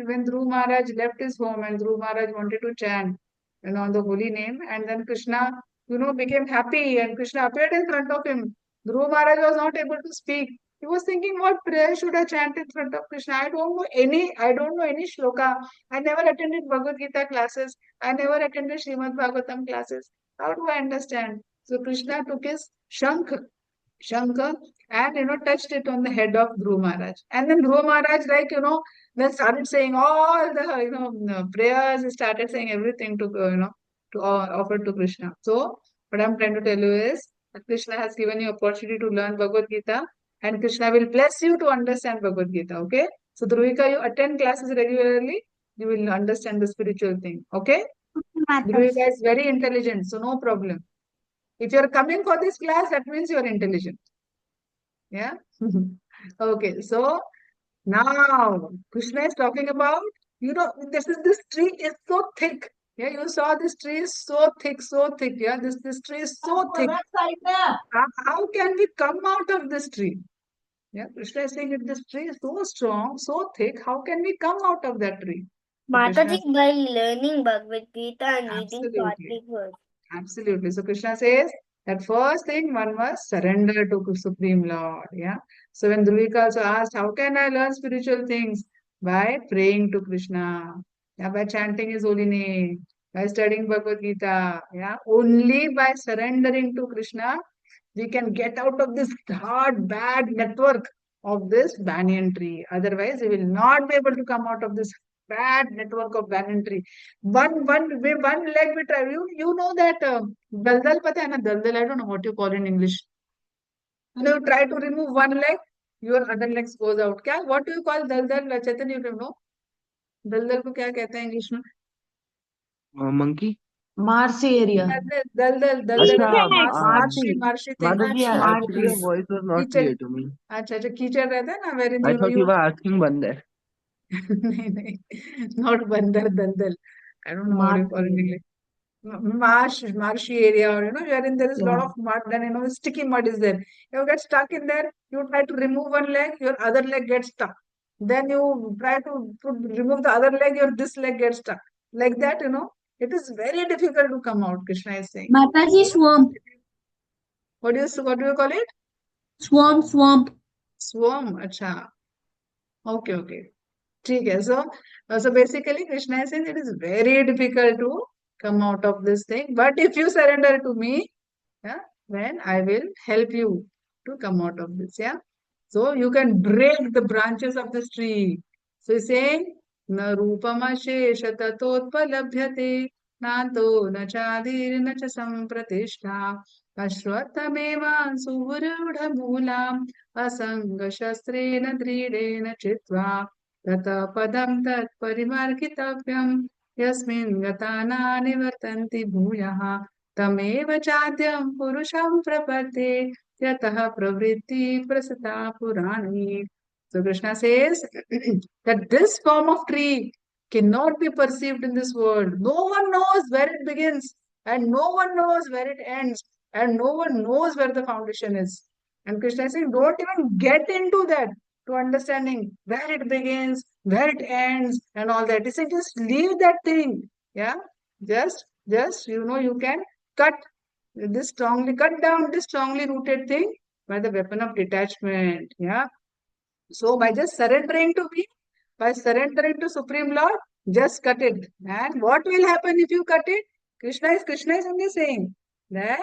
left his home and Dhruv Maharaj wanted to chant, the holy name, and then Krishna, became happy and Krishna appeared in front of him. Dhruv Maharaj was not able to speak. He was thinking, what prayer should I chant in front of Krishna? I don't know any shloka. I never attended Bhagavad Gita classes. I never attended Srimad Bhagavatam classes. How do I understand? So Krishna took his shankh Shankar, and touched it on the head of Dhruv Maharaj. And then Dhruv Maharaj, then started saying all the prayers. He started saying everything to to offer to Krishna. So what I'm trying to tell you is that Krishna has given you opportunity to learn Bhagavad Gita, and Krishna will bless you to understand Bhagavad Gita. Okay, so Dhruvika, you attend classes regularly, you will understand the spiritual thing. Okay, Dhruvika is very intelligent, so no problem. If you're coming for this class, that means you're intelligent. Yeah. Okay. So now Krishna is talking about, this tree is so thick. Yeah, you saw this tree is so thick, so thick. Yeah, this tree is so thick. How can we come out of this tree? Yeah, Krishna is saying that this tree is so strong, so thick. How can we come out of that tree? So Krishna
Mataji, by learning Bhagavad Gita and eating
absolutely.
Sattvic food.
Absolutely. So Krishna says that first thing one must surrender to Supreme Lord. Yeah. So when Dhruvika also asked, how can I learn spiritual things? By praying to Krishna. Yeah, by chanting his holy name, by studying Bhagavad Gita. Yeah. Only by surrendering to Krishna, we can get out of this hard, bad network of this banyan tree. Otherwise, we will not be able to come out of this bad network of banyan tree. One leg we try. You know that daldal pata hai na daldal. I don't know what you call in English. When you try to remove one leg, your other legs goes out. क्या? What do you call daldal? Chetan, you don't know. दलदल को क्या कहते हैं English में?
Monkey?
Marcy area.
दलदल दलदल
अच्छा,
marshy
Marcy.
Marshy thing.
Mataji, actually your
Marcy.
voice was not
कीचड़.
clear to me.
अच्छा अच्छा कीचड़ रहता है ना wherein
I thought you
you
were asking Bandar.
नहीं नहीं not बंदर दलदल. I don't know what you call in
Marcy.
English. Marshy area, or wherein there is a lot
Yeah.
of mud, then sticky mud is there. You get stuck in there, you try to remove one leg, your other leg gets stuck. Then you try to remove the other leg, your this leg gets stuck. Like that, it is very difficult to come out, Krishna is saying.
Mataji, swamp.
What do you call it?
Swamp.
Swarm, acha. Okay. ठीक है. So basically Krishna is saying it is very difficult to come out of this thing, but if you surrender to me, yeah, then I will help you to come out of this. Yeah, so you can break the branches of this tree. So he's saying na rupama shesha tatotpalabhyate nato na chadir na cha sampratishtha ashwatameva suvrudha moolam asanga shastrena dridena chitva tata padam tat parimargitavyam yasmin gata na nivartanti bhuyaha तमेव चाद्यं पुरुषं प्रपद्ये यतः प्रवृत्ति प्रसता पुराणी. So Krishna says that this form of tree cannot be perceived in this world. No one knows where it begins, and no one knows where it ends, and no one knows where the foundation is. And Krishna is saying, don't even get into that to understanding where it begins, where it ends, and all that. He said, just leave that thing. Yeah, just you can cut cut down this strongly rooted thing by the weapon of detachment. Yeah. So by just surrendering to me, by surrendering to Supreme Lord, just cut it. And what will happen if you cut it? Krishna is only saying that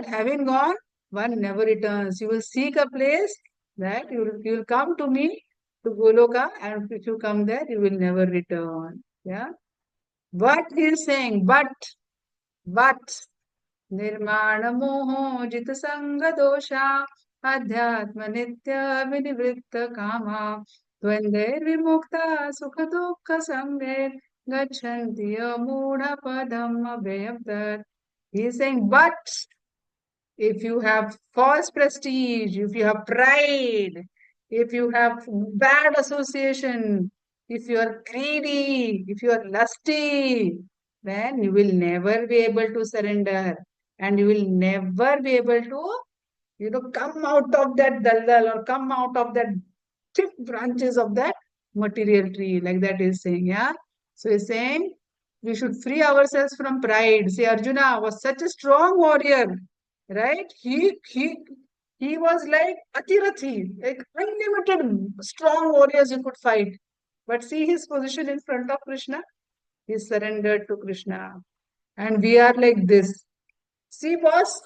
having gone, one never returns. You will seek a place that you will come to me to Goloka, and if you come there, you will never return. Yeah. But he is saying, but निर्माणमोहो जितसङ्गदोषा अध्यात्मनित्य विनिवृत्तकामा द्वन्द्वैर्विमुक्ता सुखदुःखसङ्गे गच्छन्ति मूढपदम् अव्ययम् तत्. He is saying, but if you have false prestige, if you have pride, if you have bad association, if you are greedy, if you are lusty, then you will never be able to surrender, and you will never be able to, come out of that daldal or come out of that thick branches of that material tree, like that is saying. Yeah. So he's saying we should free ourselves from pride. See, Arjuna was such a strong warrior, right? He was like Atirathi, like unlimited strong warriors you could fight. But see his position in front of Krishna. He surrendered to Krishna. And we are like this. See, boss,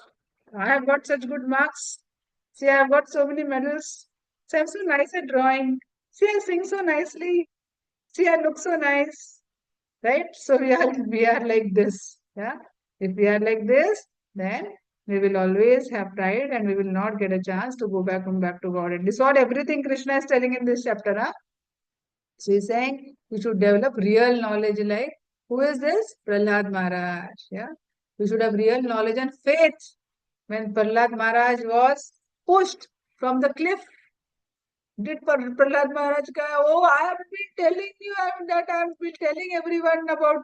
I have got such good marks. See, I have got so many medals. See, I'm so nice at drawing. See, I sing so nicely. See, I look so nice. Right? So we are like this. Yeah. If we are like this, then we will always have pride and we will not get a chance to go back to God. And this is what everything Krishna is telling in this chapter. Huh? So he's saying we should develop real knowledge like who is this? Prahlad Maharaj. Yeah. We should have real knowledge and faith. When Prahlad Maharaj was pushed from the cliff, did Prahlad Maharaj go, oh, I have been telling you that I have been telling everyone about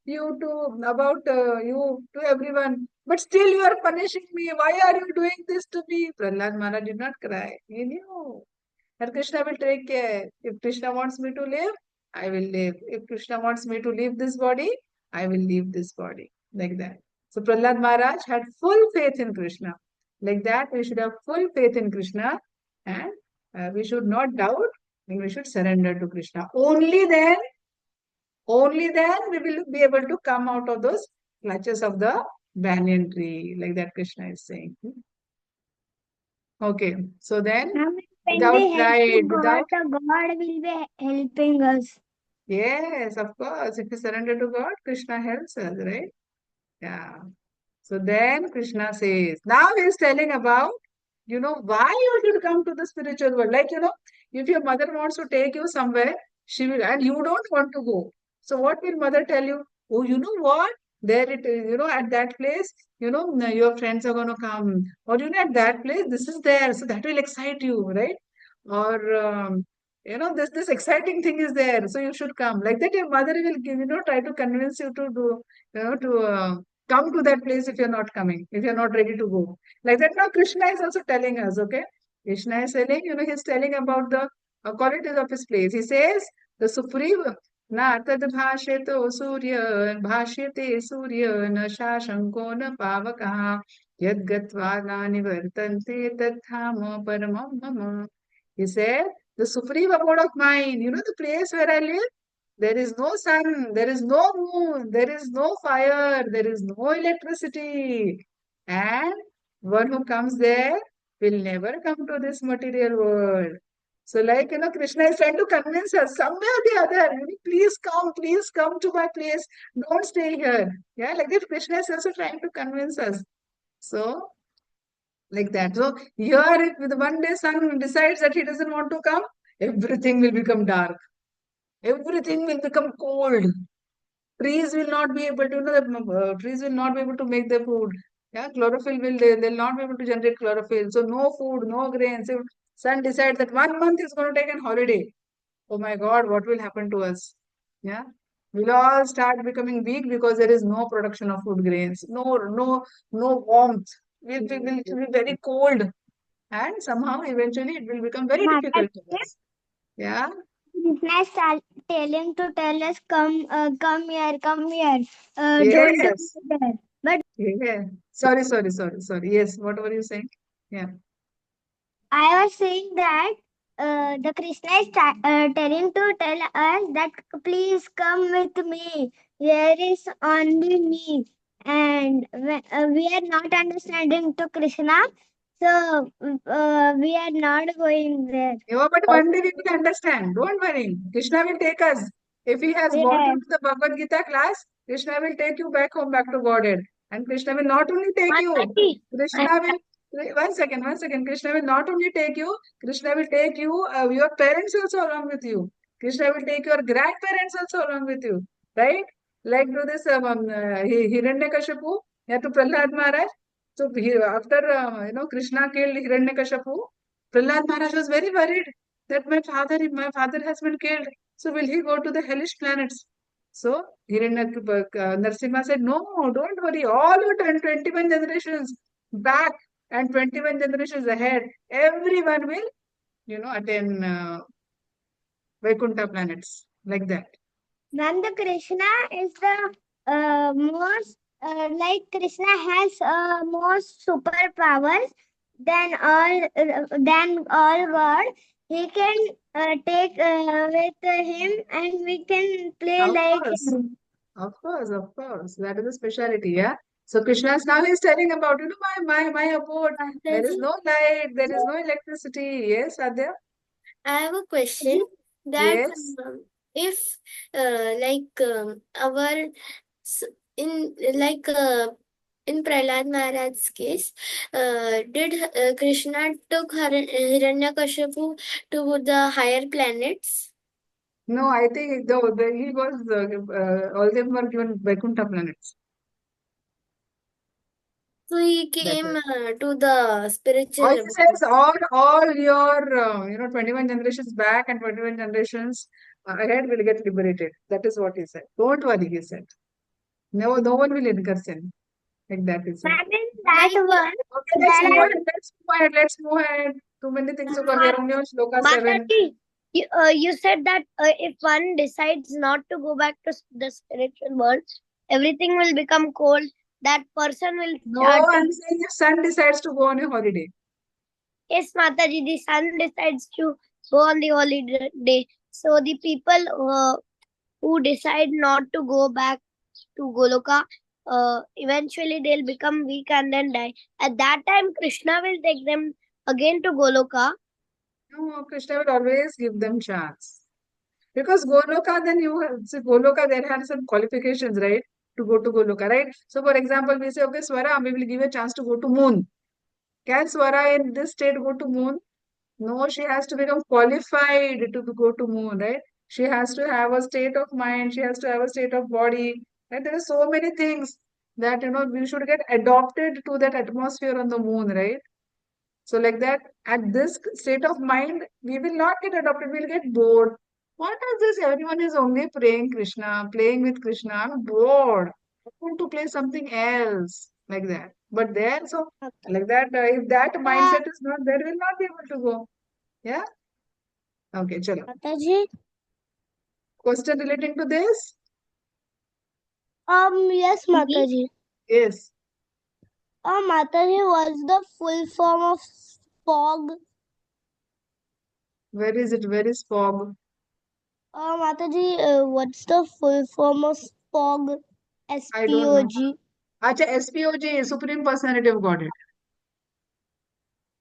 you to everyone, but still you are punishing me. Why are you doing this to me? Prahlad Maharaj did not cry. He knew that Krishna will take care. If Krishna wants me to live, I will live. If Krishna wants me to leave this body, I will leave this body. Like that. So Prahlad Maharaj had full faith in Krishna. Like that, we should have full faith in Krishna and we should not doubt and we should surrender to Krishna. Only then we will be able to come out of those clutches of the banyan tree, like that Krishna is saying. Okay, so then
When
without
we help
pride,
to God,
without
the God will be helping us.
yes, of course. If we surrender to God, Krishna helps us, right? Yeah. So then Krishna says, now he is telling about, why you should come to the spiritual world. Like, if your mother wants to take you somewhere, she will, and you don't want to go. So what will mother tell you? Oh, you know what? There it is, at that place, your friends are going to come. Or, at that place, this is there. So that will excite you, right? Or, this exciting thing is there. So you should come. Like that, your mother will give, try to convince you to do, come to that place if you're not coming, if you're not ready to go. Like that, now Krishna is also telling us, okay? Krishna is telling, he's telling about the qualities of his place. He says, the supreme, na tad bhasheto surya, bhashyate surya, na shashanko na pavakaha, yad gatva na nivartante tathama paramam mama. He said, the supreme abode of mine, the place where I live, there is no sun, there is no moon, there is no fire, there is no electricity. And one who comes there will never come to this material world. So, like, Krishna is trying to convince us somewhere or the other, please come to my place. Don't stay here. Yeah, like that, Krishna is also trying to convince us. So, like that. So, here, if the one day sun decides that he doesn't want to come, everything will become dark. Everything will become cold. Trees will not be able to, trees will not be able to make their food. Yeah, chlorophyll they'll not be able to generate chlorophyll. So no food, no grains. If sun decides that 1 month is going to take an holiday, oh my God, what will happen to us? Yeah, we'll all start becoming weak because there is no production of food grains, no warmth. We'll be very cold, and somehow eventually it will become very difficult to us. Yeah.
Krishna is telling to tell us, come here, come here. Don't go
Yes.
there. But
Yeah. Sorry. Yes, what were you saying? Yeah.
I was saying that the Krishna is telling to tell us that please come with me. There is only me, and we are not understanding to Krishna, so we are not going there.
Yeah, but one day we will understand. Don't worry. Krishna will take us. If he has brought you
Yes.
to the Bhagavad Gita class, Krishna will take you back home, back to Godhead. And Krishna will not only take you,
Mataji,
Krishna will, one second. Krishna will not only take you, Krishna will take you, your parents also along with you. Krishna will take your grandparents also along with you. Right? Like to this Hiranyakashipu, yeah, to Prahlad Maharaj. So after, Krishna killed Hiranyakashipu, Prahlad Maharaj was very worried that my father has been killed. So will he go to the hellish planets? So Narasimha said, no, don't worry. All your 21 generations back and 21 generations ahead, everyone will, attain Vaikuntha planets like that.
Nanda Krishna is the most like Krishna has most superpowers than all God. He can take with him, and we can play
Of
like
course,
him.
of course. That is a speciality, yeah. So Krishna is now he's telling about, my abode. There is
Mataji,
no light, there is no electricity. Yes, Adya?
I have a question that
Yes.
if our s- in in Prahlad Maharaj's case, did Krishna took Hiranyakashipu to the higher planets?
No, I think he was, all them were given Vaikuntha planets.
So he
That
came
is.
to the spiritual
All he
level.
says, all your, 21 generations back and 21 generations ahead will get liberated. That is what he said. Don't worry, he said. No, no one will incur sin. Like that, he said.
Ma'am, in that
Like
one,
Okay, let's
that
move ahead. Let's move ahead. Let's move ahead. Too many things over here. Only on Shloka 7.
Mataji, you said that if one decides not to go back to the spiritual world, everything will become cold. That person will
No,
start to.
I'm saying if son decides to go on a holiday.
Yes, Mataji, the sun decides to go on the holiday. So the people who decide not to go back to Goloka, eventually they'll become weak and then die. At that time, Krishna will take them again to Goloka.
No, Krishna will always give them chance. Because Goloka, then you have, see, Goloka, there had some qualifications, right? To go to Goloka, right? So, for example, we say, okay, Swara, we will give you a chance to go to moon. Can Swara in this state go to moon? No, she has to become qualified to go to moon, right? She has to have a state of mind. She has to have a state of body. And there are so many things that, we should get adopted to that atmosphere on the moon, right? So like that, at this state of mind, we will not get adopted. We'll get bored. What is this? Everyone is only praying Krishna, playing with Krishna. I'm bored. I want to play something else like that. But there, so like that, if that mindset is not there, we'll not be able to go. Yeah. Okay, chalo.
Mataji,
Question relating to this?
yes, Mataji.
Yes.
Mataji, what's the full form of fog?
Where is it? Where is fog?
Mataji, what's the full form of fog?
I don't know.
SPOG.
Acha, SPOG, Supreme Personality of Godhead.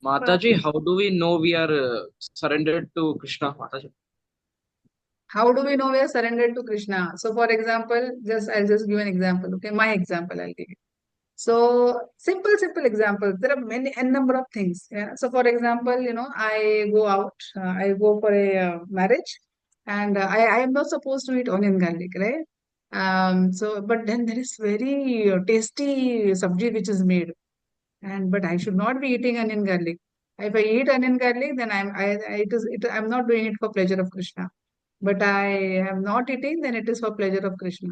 Mataji, how do we know we are surrendered to Krishna, Mataji?
How do we know we are surrendered to Krishna? So, for example, I'll just give an example. Okay, my example I'll give you. So, simple examples. There are many, n number of things. Yeah. So, for example, I go out, I go for a marriage, and I am not supposed to eat onion garlic, right? But then there is very tasty sabji which is made, and but I should not be eating onion garlic. If I eat onion garlic, then I'm not doing it for pleasure of Krishna. But I am not eating, then it is for pleasure of Krishna.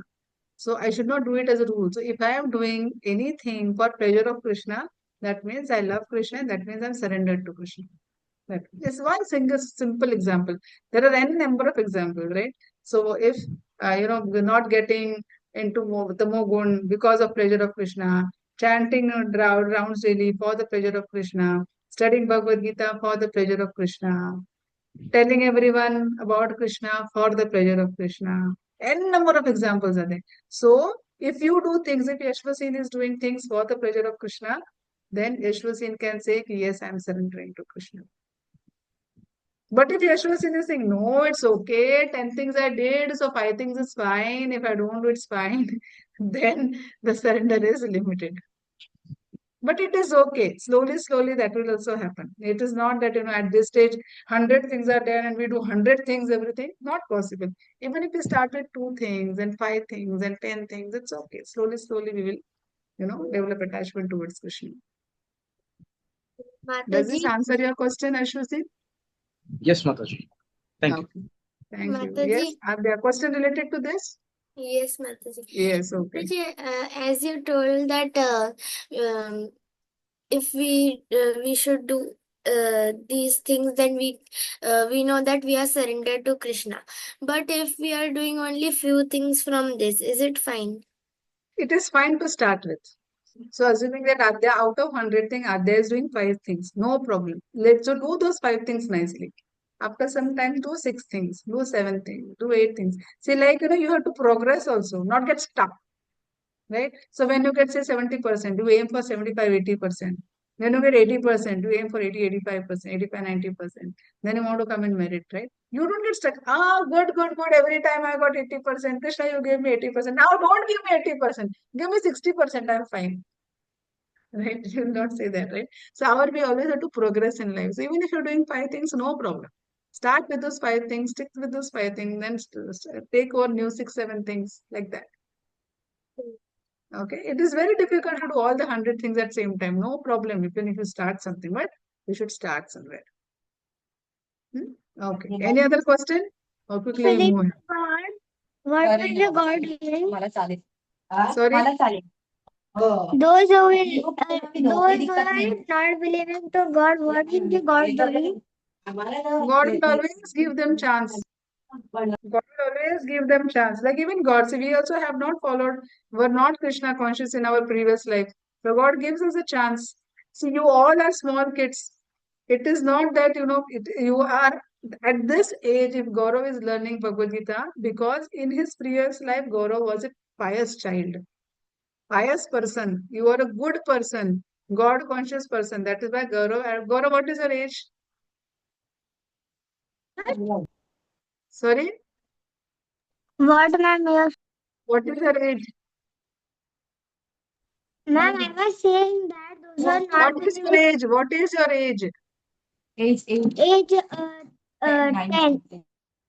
So I should not do it as a rule. So if I am doing anything for pleasure of Krishna, that means I love Krishna, and that means I'm surrendered to Krishna. That is one single simple example. There are any number of examples, right? So if we're not getting into the mogun because of pleasure of Krishna, chanting rounds daily for the pleasure of Krishna, studying Bhagavad Gita for the pleasure of Krishna, telling everyone about Krishna for the pleasure of Krishna. N number of examples are there. So, if you do things, if Yashvasin is doing things for the pleasure of Krishna, then Yashvasin can say, yes, I am surrendering to Krishna. But if Yashvasin is saying, no, it's okay, 10 things I did, so 5 things is fine, if I don't do it's fine, then the surrender is limited. But it is okay. Slowly, that will also happen. It is not that, at this stage, 100 things are there and we do 100 things, everything. Not possible. Even if we start with 2 things and 5 things and 10 things, it's okay. Slowly, we will, develop attachment towards Krishna. Does this
Mataji,
answer your question, Ashwasi?
Yes, Mataji. Thank you.
Okay. Thank you.
Mataji.
Yes. Are there question related to this?
Yes, Mataji.
Yes, okay.
Mataji, as you told that if we should do these things, then we know that we are surrendered to Krishna. But if we are doing only few things from this, is it fine?
It is fine to start with. So assuming that Adya out of 100 things, Adya is doing 5 things, no problem. Let's do those 5 things nicely. After some time, do 6 things, do 7 things, do 8 things. See, you have to progress also, not get stuck. right? So when you get say 70%, you aim for 75, 80%. When you get 80%, you aim for 80, 85%, 85, 90%. Then you want to come in merit, right? You don't get stuck. Ah, good, good, good. Every time I got 80%. Krishna, you gave me 80%. Now don't give me 80%. Give me 60%. I'm fine. Right? You will not say that, right? So our we always have to progress in life. So even if you're doing 5 things, no problem. Start with those 5 things, stick with those 5 things, then take on new 6, 7 things like that. Okay, it is very difficult to do all the 100 things at the same time. No problem, even if you start something, but you should start somewhere. Okay. Any other question? Or quickly we move on.
What will the God doing?
Sorry?
Those who are not believing to God, what will the God doing?
God will always give them chance. God will always give them chance. Like even God, see, we also have not followed, were not Krishna conscious in our previous life. So God gives us a chance. See, you all are small kids. It is not that, you are at this age, if Gaurav is learning Bhagavad Gita, because in his previous life, Gaurav was a pious child, pious person. You are a good person, God conscious person. That is why Gaurav, what is your age? Sorry?
What, ma'am?
What is your age?
Ma'am, I was saying that those are not
What is your age? What is your age?
age 10.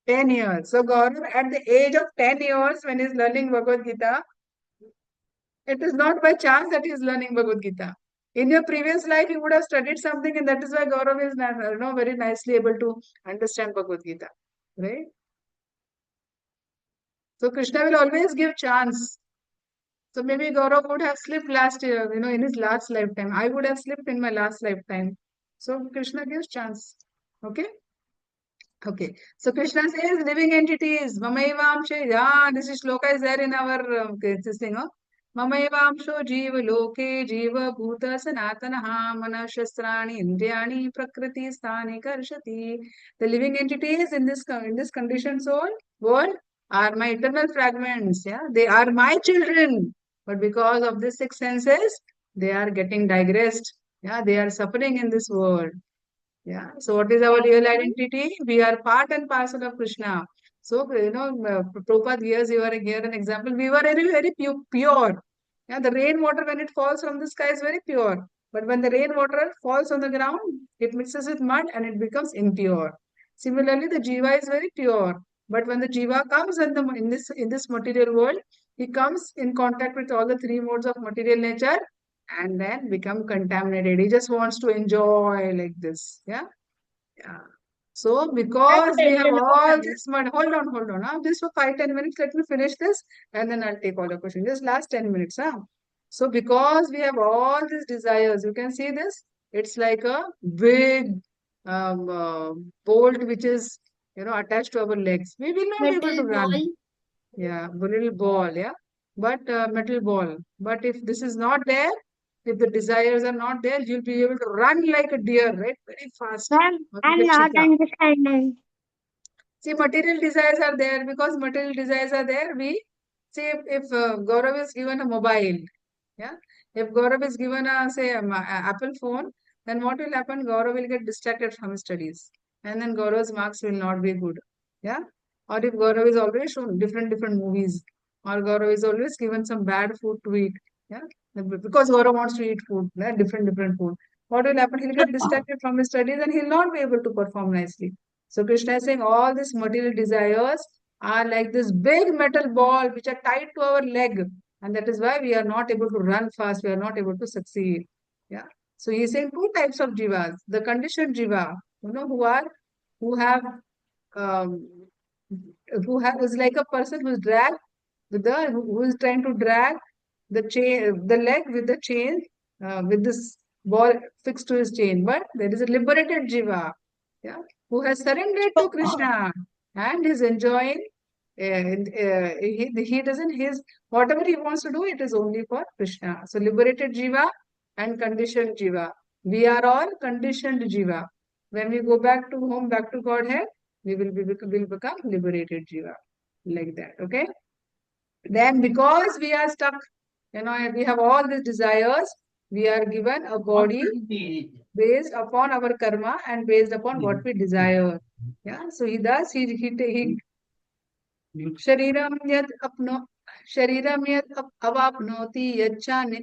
10 years. So Gaurav, at the age of 10 years, when he's learning Bhagavad Gita, it is not by chance that he's learning Bhagavad Gita. In your previous life, you would have studied something, and that is why Gaurav is very nicely able to understand Bhagavad Gita. Right? So Krishna will always give chance. So maybe Gaurav would have slipped last year, in his last lifetime. I would have slipped in my last lifetime. So Krishna gives chance. Okay? Okay. So Krishna says living entities. Mamayavamshe. Yeah, this is shloka is there in our this thing. Mamayavamsho jiva loke jiva bhuta sanatanaha manashastrani indriyani prakriti sthani karshati. The living entities in this conditioned soul world are my eternal fragments. Yeah, they are my children. But because of these 6 senses, they are getting digressed. Yeah, they are suffering in this world. Yeah. So what is our real identity? We are part and parcel of Krishna. So, Prabhupada, here an example. We were very, very pure. Yeah, the rainwater, when it falls from the sky, is very pure. But when the rainwater falls on the ground, it mixes with mud and it becomes impure. Similarly, the jiva is very pure. But when the jiva comes in this material world, he comes in contact with all the 3 modes of material nature and then become contaminated. He just wants to enjoy like this. Yeah. Yeah. So because we have all this mud, hold on. Huh? Just for 5, 10 minutes, let me finish this and then I'll take all the questions. Just last 10 minutes. Huh? So because we have all these desires, you can see this. It's like a big um, uh, bolt which is attached to our legs. We will not be able to
Metal
run.
ball.
Yeah, a little ball, yeah. But metal ball. But if this is not there, if the desires are not there, you'll be able to run like a deer, right? Very fast.
Ma'am,
Or like
I'm
a
not
cheetah.
understanding.
See, material desires are there. Because material desires are there, we see if Gaurav is given a mobile, yeah. If Gaurav is given say a Apple phone, then what will happen? Gaurav will get distracted from his studies, and then Gaurav's marks will not be good, yeah. Or if Gaurav is always shown different movies, or Gaurav is always given some bad food to eat, yeah, because Gaurav wants to eat food, yeah, different food. What will happen? He'll get distracted from his studies, and he'll not be able to perform nicely. So Krishna is saying all these material desires are like this big metal ball which are tied to our leg. And that is why we are not able to run fast. We are not able to succeed. Yeah. So he's saying 2 types of jivas. The conditioned jiva, who have, um, is like a person who's dragged who is trying to drag the leg with the chain, with this ball fixed to his chain. But there is a liberated jiva, yeah, who has surrendered to Krishna and is enjoying. He doesn't his whatever he wants to do, it is only for Krishna. So liberated jiva and conditioned jiva. We are all conditioned jiva. When we go back to home, back to Godhead, will become liberated jiva, like that. Okay. Then because we are stuck we have all these desires. We are given a body based upon our karma and based upon what we desire. Yeah, so he does. He शरीरम यद अपनो शरीरम यद अवाप्नोति यच्चानि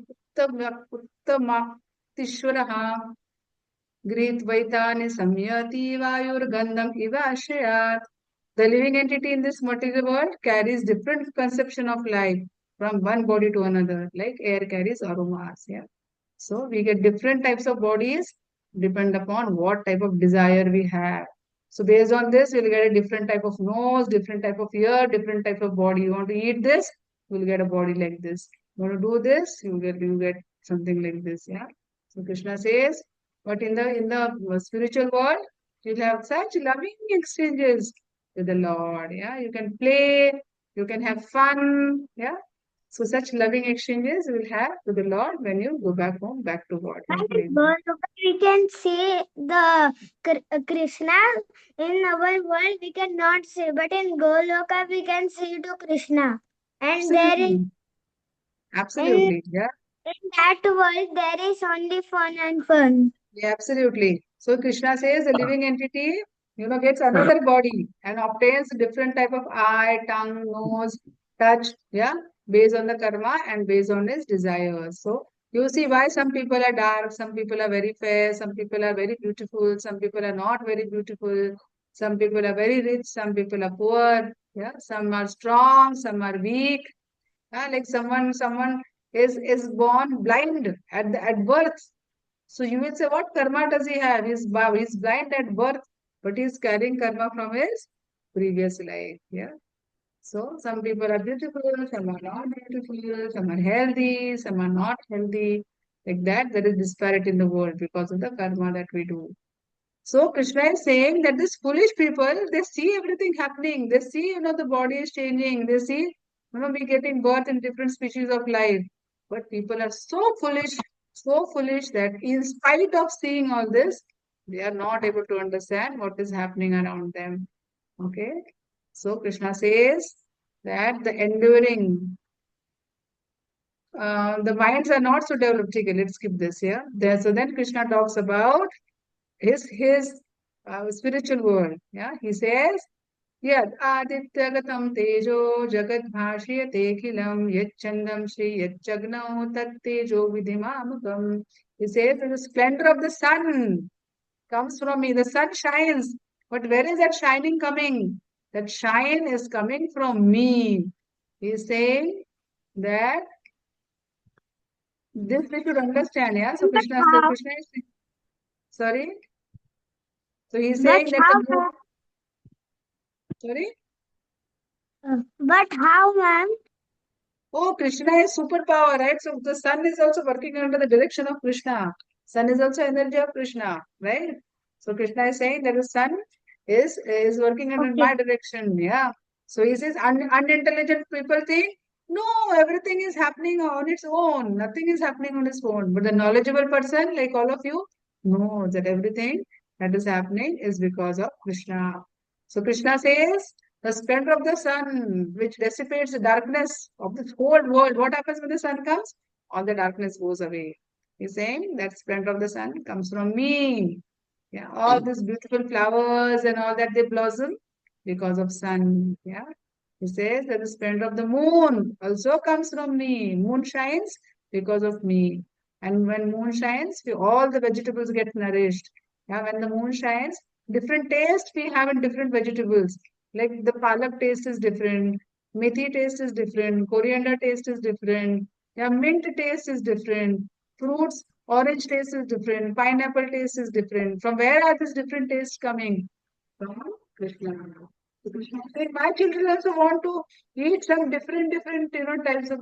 उत्तमातिश्वरः गृहीत्वैतानि संयति वायुर्गन्धम् इव आश्रयात्. The living entity in this material world carries different conception of life from one body to another, like air carries aromas. Yeah. So we get different types of bodies depend upon what type of desire we have. So based on this, we'll get a different type of nose, different type of ear, different type of body. You want to eat this, you'll get a body like this. You want to do this, you get something like this. Yeah. So Krishna says, but in the spiritual world, you'll have such loving exchanges with the Lord. Yeah. You can play, you can have fun. Yeah. So such loving exchanges you will have with the Lord when you go back home, back to God.
And in Goloka, we can see the Krishna. In our world, we cannot see, but in Goloka, we can see to Krishna. And there is
Absolutely. Yeah.
in that world, there is only fun and fun.
Yeah, absolutely. So Krishna says the living entity, gets another body and obtains different type of eye, tongue, nose, touch, yeah, based on the karma and based on his desires. So you see why some people are dark, some people are very fair, some people are very beautiful, some people are not very beautiful, some people are very rich, some people are poor, yeah, some are strong, some are weak. Like someone is born blind at birth. So you will say, what karma does he have? He's blind at birth, but he's carrying karma from his previous life. Yeah. So some people are beautiful, some are not beautiful, some are healthy, some are not healthy. Like that, there is disparity in the world because of the karma that we do. So Krishna is saying that these foolish people, they see everything happening. They see, the body is changing. They see, we getting birth in different species of life. But people are so foolish that in spite of seeing all this, they are not able to understand what is happening around them. Okay. So Krishna says that the minds are not so developed. Okay, let's skip this here. So then Krishna talks about his spiritual world. Yeah, he says, Yad adityagatam tejo jagat bhashyate khilam yachandam shri yachagno tat tejo vidhimamukam. He says, the splendor of the sun comes from me. The sun shines. But where is that shining coming? That shine is coming from me. He is saying that this we should understand. Yeah. So
But
Krishna
how?
is sorry. So he's
But
saying that
how,
the moon.
ma'am?
Sorry.
But how, ma'am?
Oh, Krishna is superpower, right? So the sun is also working under the direction of Krishna. Sun is also energy of Krishna, right? So Krishna is saying that the sun is working under
Okay.
my direction. Yeah. So he says unintelligent people think no, everything is happening on its own. Nothing is happening on its own. But the knowledgeable person, like all of you, knows that everything that is happening is because of Krishna. So Krishna says the splendor of the sun, which dissipates the darkness of this whole world. What happens when the sun comes? All the darkness goes away. He's saying that splendor of the sun comes from me. Yeah, all these beautiful flowers and all that they blossom because of sun. Yeah. He says that the splendor of the moon also comes from me. Moon shines because of me. And when moon shines, all the vegetables get nourished. Yeah, when the moon shines, different taste we have in different vegetables. Like the palak taste is different, methi taste is different, coriander taste is different, yeah, mint taste is different, fruits, orange taste is different, pineapple taste is different. From where are these different tastes coming? From Krishna. So Krishna said, my children also want to eat some different,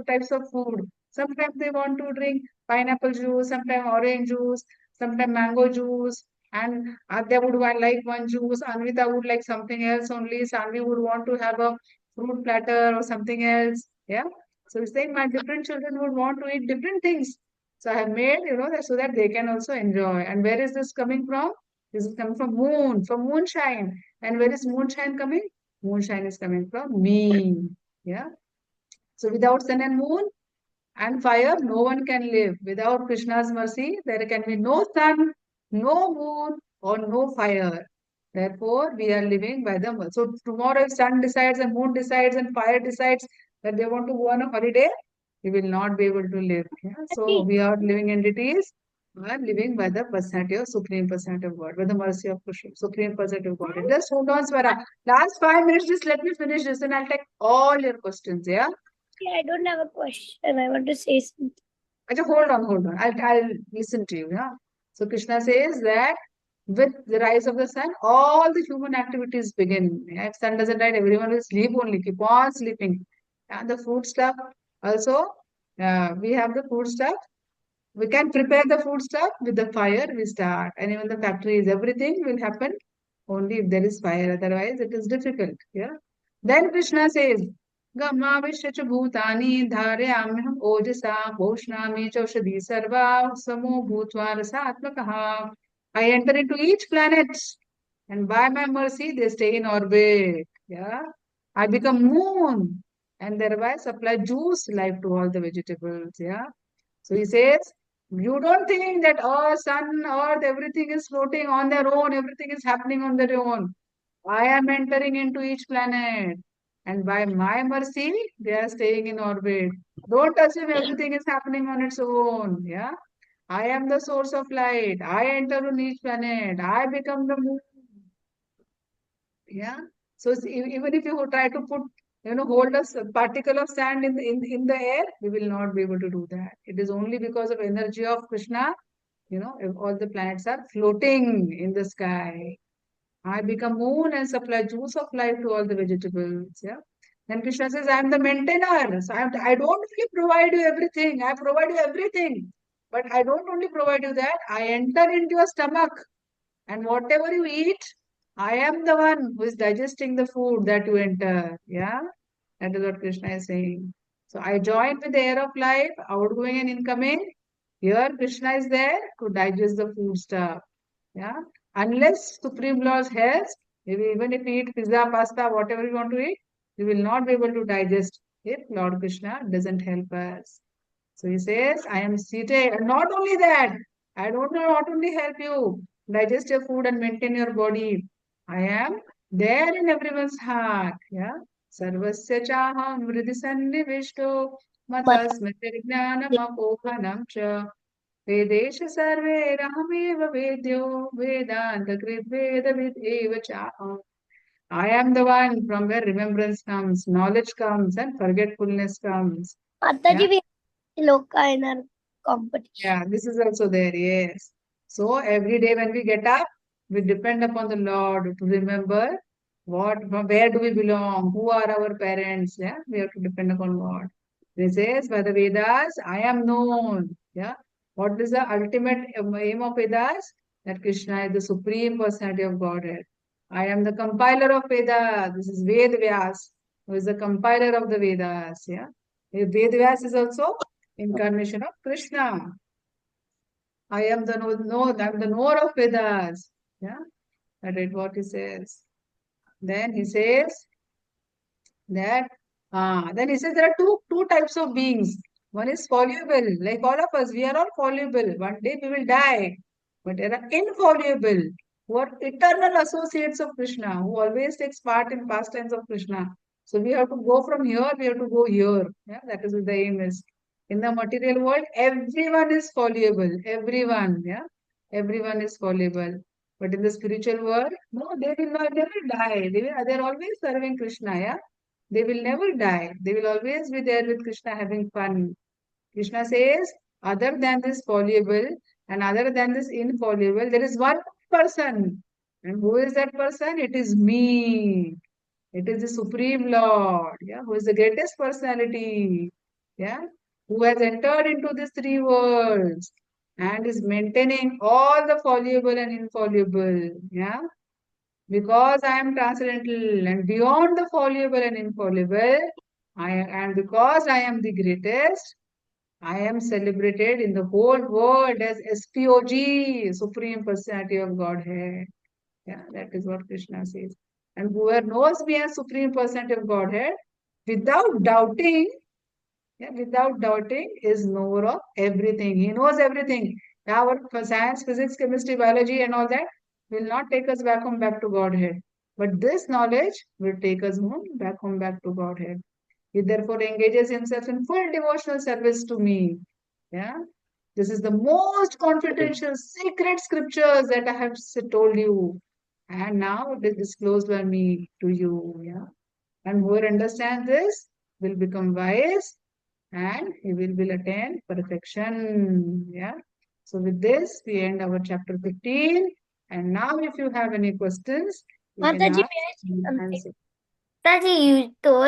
types of food. Sometimes they want to drink pineapple juice, sometimes orange juice, sometimes mango juice, and Adya would like one juice, Anvita would like something else only, Sanvi would want to have a fruit platter or something else. Yeah. So he's saying my different children would want to eat different things. So I have made, that so that they can also enjoy. And where is this coming from? This is coming from moonshine. And where is moonshine coming? Moonshine is coming from me. Yeah. So without sun and moon, And fire, no one can live. Without Krishna's mercy, there can be no sun, no moon, or no fire. Therefore, we are living by the mercy. So tomorrow, if sun decides and moon decides and fire decides that they want to go on a holiday, we will not be able to live. Yeah? So we are living entities. We are living by the personality of Supreme Personality of God, by the mercy of Krishna, Supreme Personality of God. And just hold on, Swara. Last 5 minutes, just let me finish this and I'll take all your questions. Yeah.
I don't have a question. I want to say something.
Acha, hold on. I'll listen to you. Yeah. So Krishna says that with the rise of the sun, all the human activities begin. Yeah? If sun doesn't rise, everyone will sleep only, keep on sleeping. And the food stuff also, we have the food stuff. We can prepare the food stuff with the fire. We start, and even the factories, everything will happen only if there is fire. Otherwise, it is difficult. Yeah. Then Krishna says, Gamavishya bhutani dharayamyam ojasa bhoshnami chaushadhi sarva samo bhutva rasatmakaha. I enter into each planet, and by my mercy, they stay in orbit. Yeah. I become moon, and thereby supply juice, life to all the vegetables. Yeah. So he says, you don't think that sun, earth, everything is floating on their own, everything is happening on their own. I am entering into each planet, and by my mercy, they are staying in orbit. Don't assume everything is happening on its own. Yeah, I am the source of light. I enter on each planet. I become the moon. Yeah. So even if you try to put, hold a particle of sand in the air, we will not be able to do that. It is only because of energy of Krishna, if all the planets are floating in the sky. I become moon and supply juice of life to all the vegetables. Yeah. Then Krishna says, I am the maintainer. So I don't only provide you everything. I provide you everything. But I don't only provide you that. I enter into your stomach. And whatever you eat, I am the one who is digesting the food that you enter. Yeah. That is what Krishna is saying. So I join with the air of life, outgoing and incoming. Here Krishna is there to digest the food stuff. Yeah. Unless Supreme Lord helps, even if we eat pizza, pasta, whatever we want to eat, we will not be able to digest if Lord Krishna doesn't help us. So he says, I am seated. And not only that, I don't not only help you digest your food and maintain your body. I am there in everyone's heart. Yeah. Sarvasya chaham vriddhi sannivishto matasmati jnanam apohanam cha Vedesha sarve rahameva vedyo vedanta krit vedavid eva chaham. I am the one from where remembrance comes, knowledge comes, and forgetfulness comes. Yeah.
Mataji, we have Loka in our competition.
Yeah, this is also there, yes. So every day when we get up, we depend upon the Lord to remember from where do we belong, who are our parents. Yeah, we have to depend upon God. This says by the Vedas, I am known. Yeah, what is the ultimate aim of Vedas? That Krishna is the supreme personality of Godhead. I am the compiler of Vedas. This is Ved Vyas, who is the compiler of the Vedas. Yeah, Ved Vyas is also incarnation of Krishna. I am the I'm the knower of Vedas. Yeah, that is what he says. Then he says that then he says there are two types of beings. One is fallible, like all of us, we are all fallible. One day we will die. But there are infallible, who are eternal associates of Krishna, who always takes part in pastimes of Krishna. So we have to go from here, we have to go here. Yeah, that is what the aim is. In the material world, everyone is fallible. Everyone, yeah. Everyone is fallible. But in the spiritual world, no, they will not never die. They're always serving Krishna, yeah. They will never die. They will always be there with Krishna having fun. Krishna says, other than this fallible and other than this infallible, there is one person. And who is that person? It is me. It is the Supreme Lord, yeah, who is the greatest personality, yeah, who has entered into these three worlds and is maintaining all the fallible and infallible, yeah. Because I am transcendental and beyond the fallible and infallible, and because I am the greatest, I am celebrated in the whole world as SPOG, Supreme Personality of Godhead. Yeah, that is what Krishna says. And whoever knows me as Supreme Personality of Godhead, without doubting, Yeah, without doubting is knower of everything. He knows everything. Our science, physics, chemistry, biology, and all that will not take us back to Godhead. But this knowledge will take us home back to Godhead. He therefore engages himself in full devotional service to me. Yeah. This is the most confidential, secret scriptures that I have told you. And now it is disclosed by me to you. Yeah. And whoever understands this will become wise and he will attain perfection. Yeah. So with this, we end our chapter 15. And now if you have any questions, you can
Mataji,
ask.
may I say
We will
something?
answer.
Mataji, you told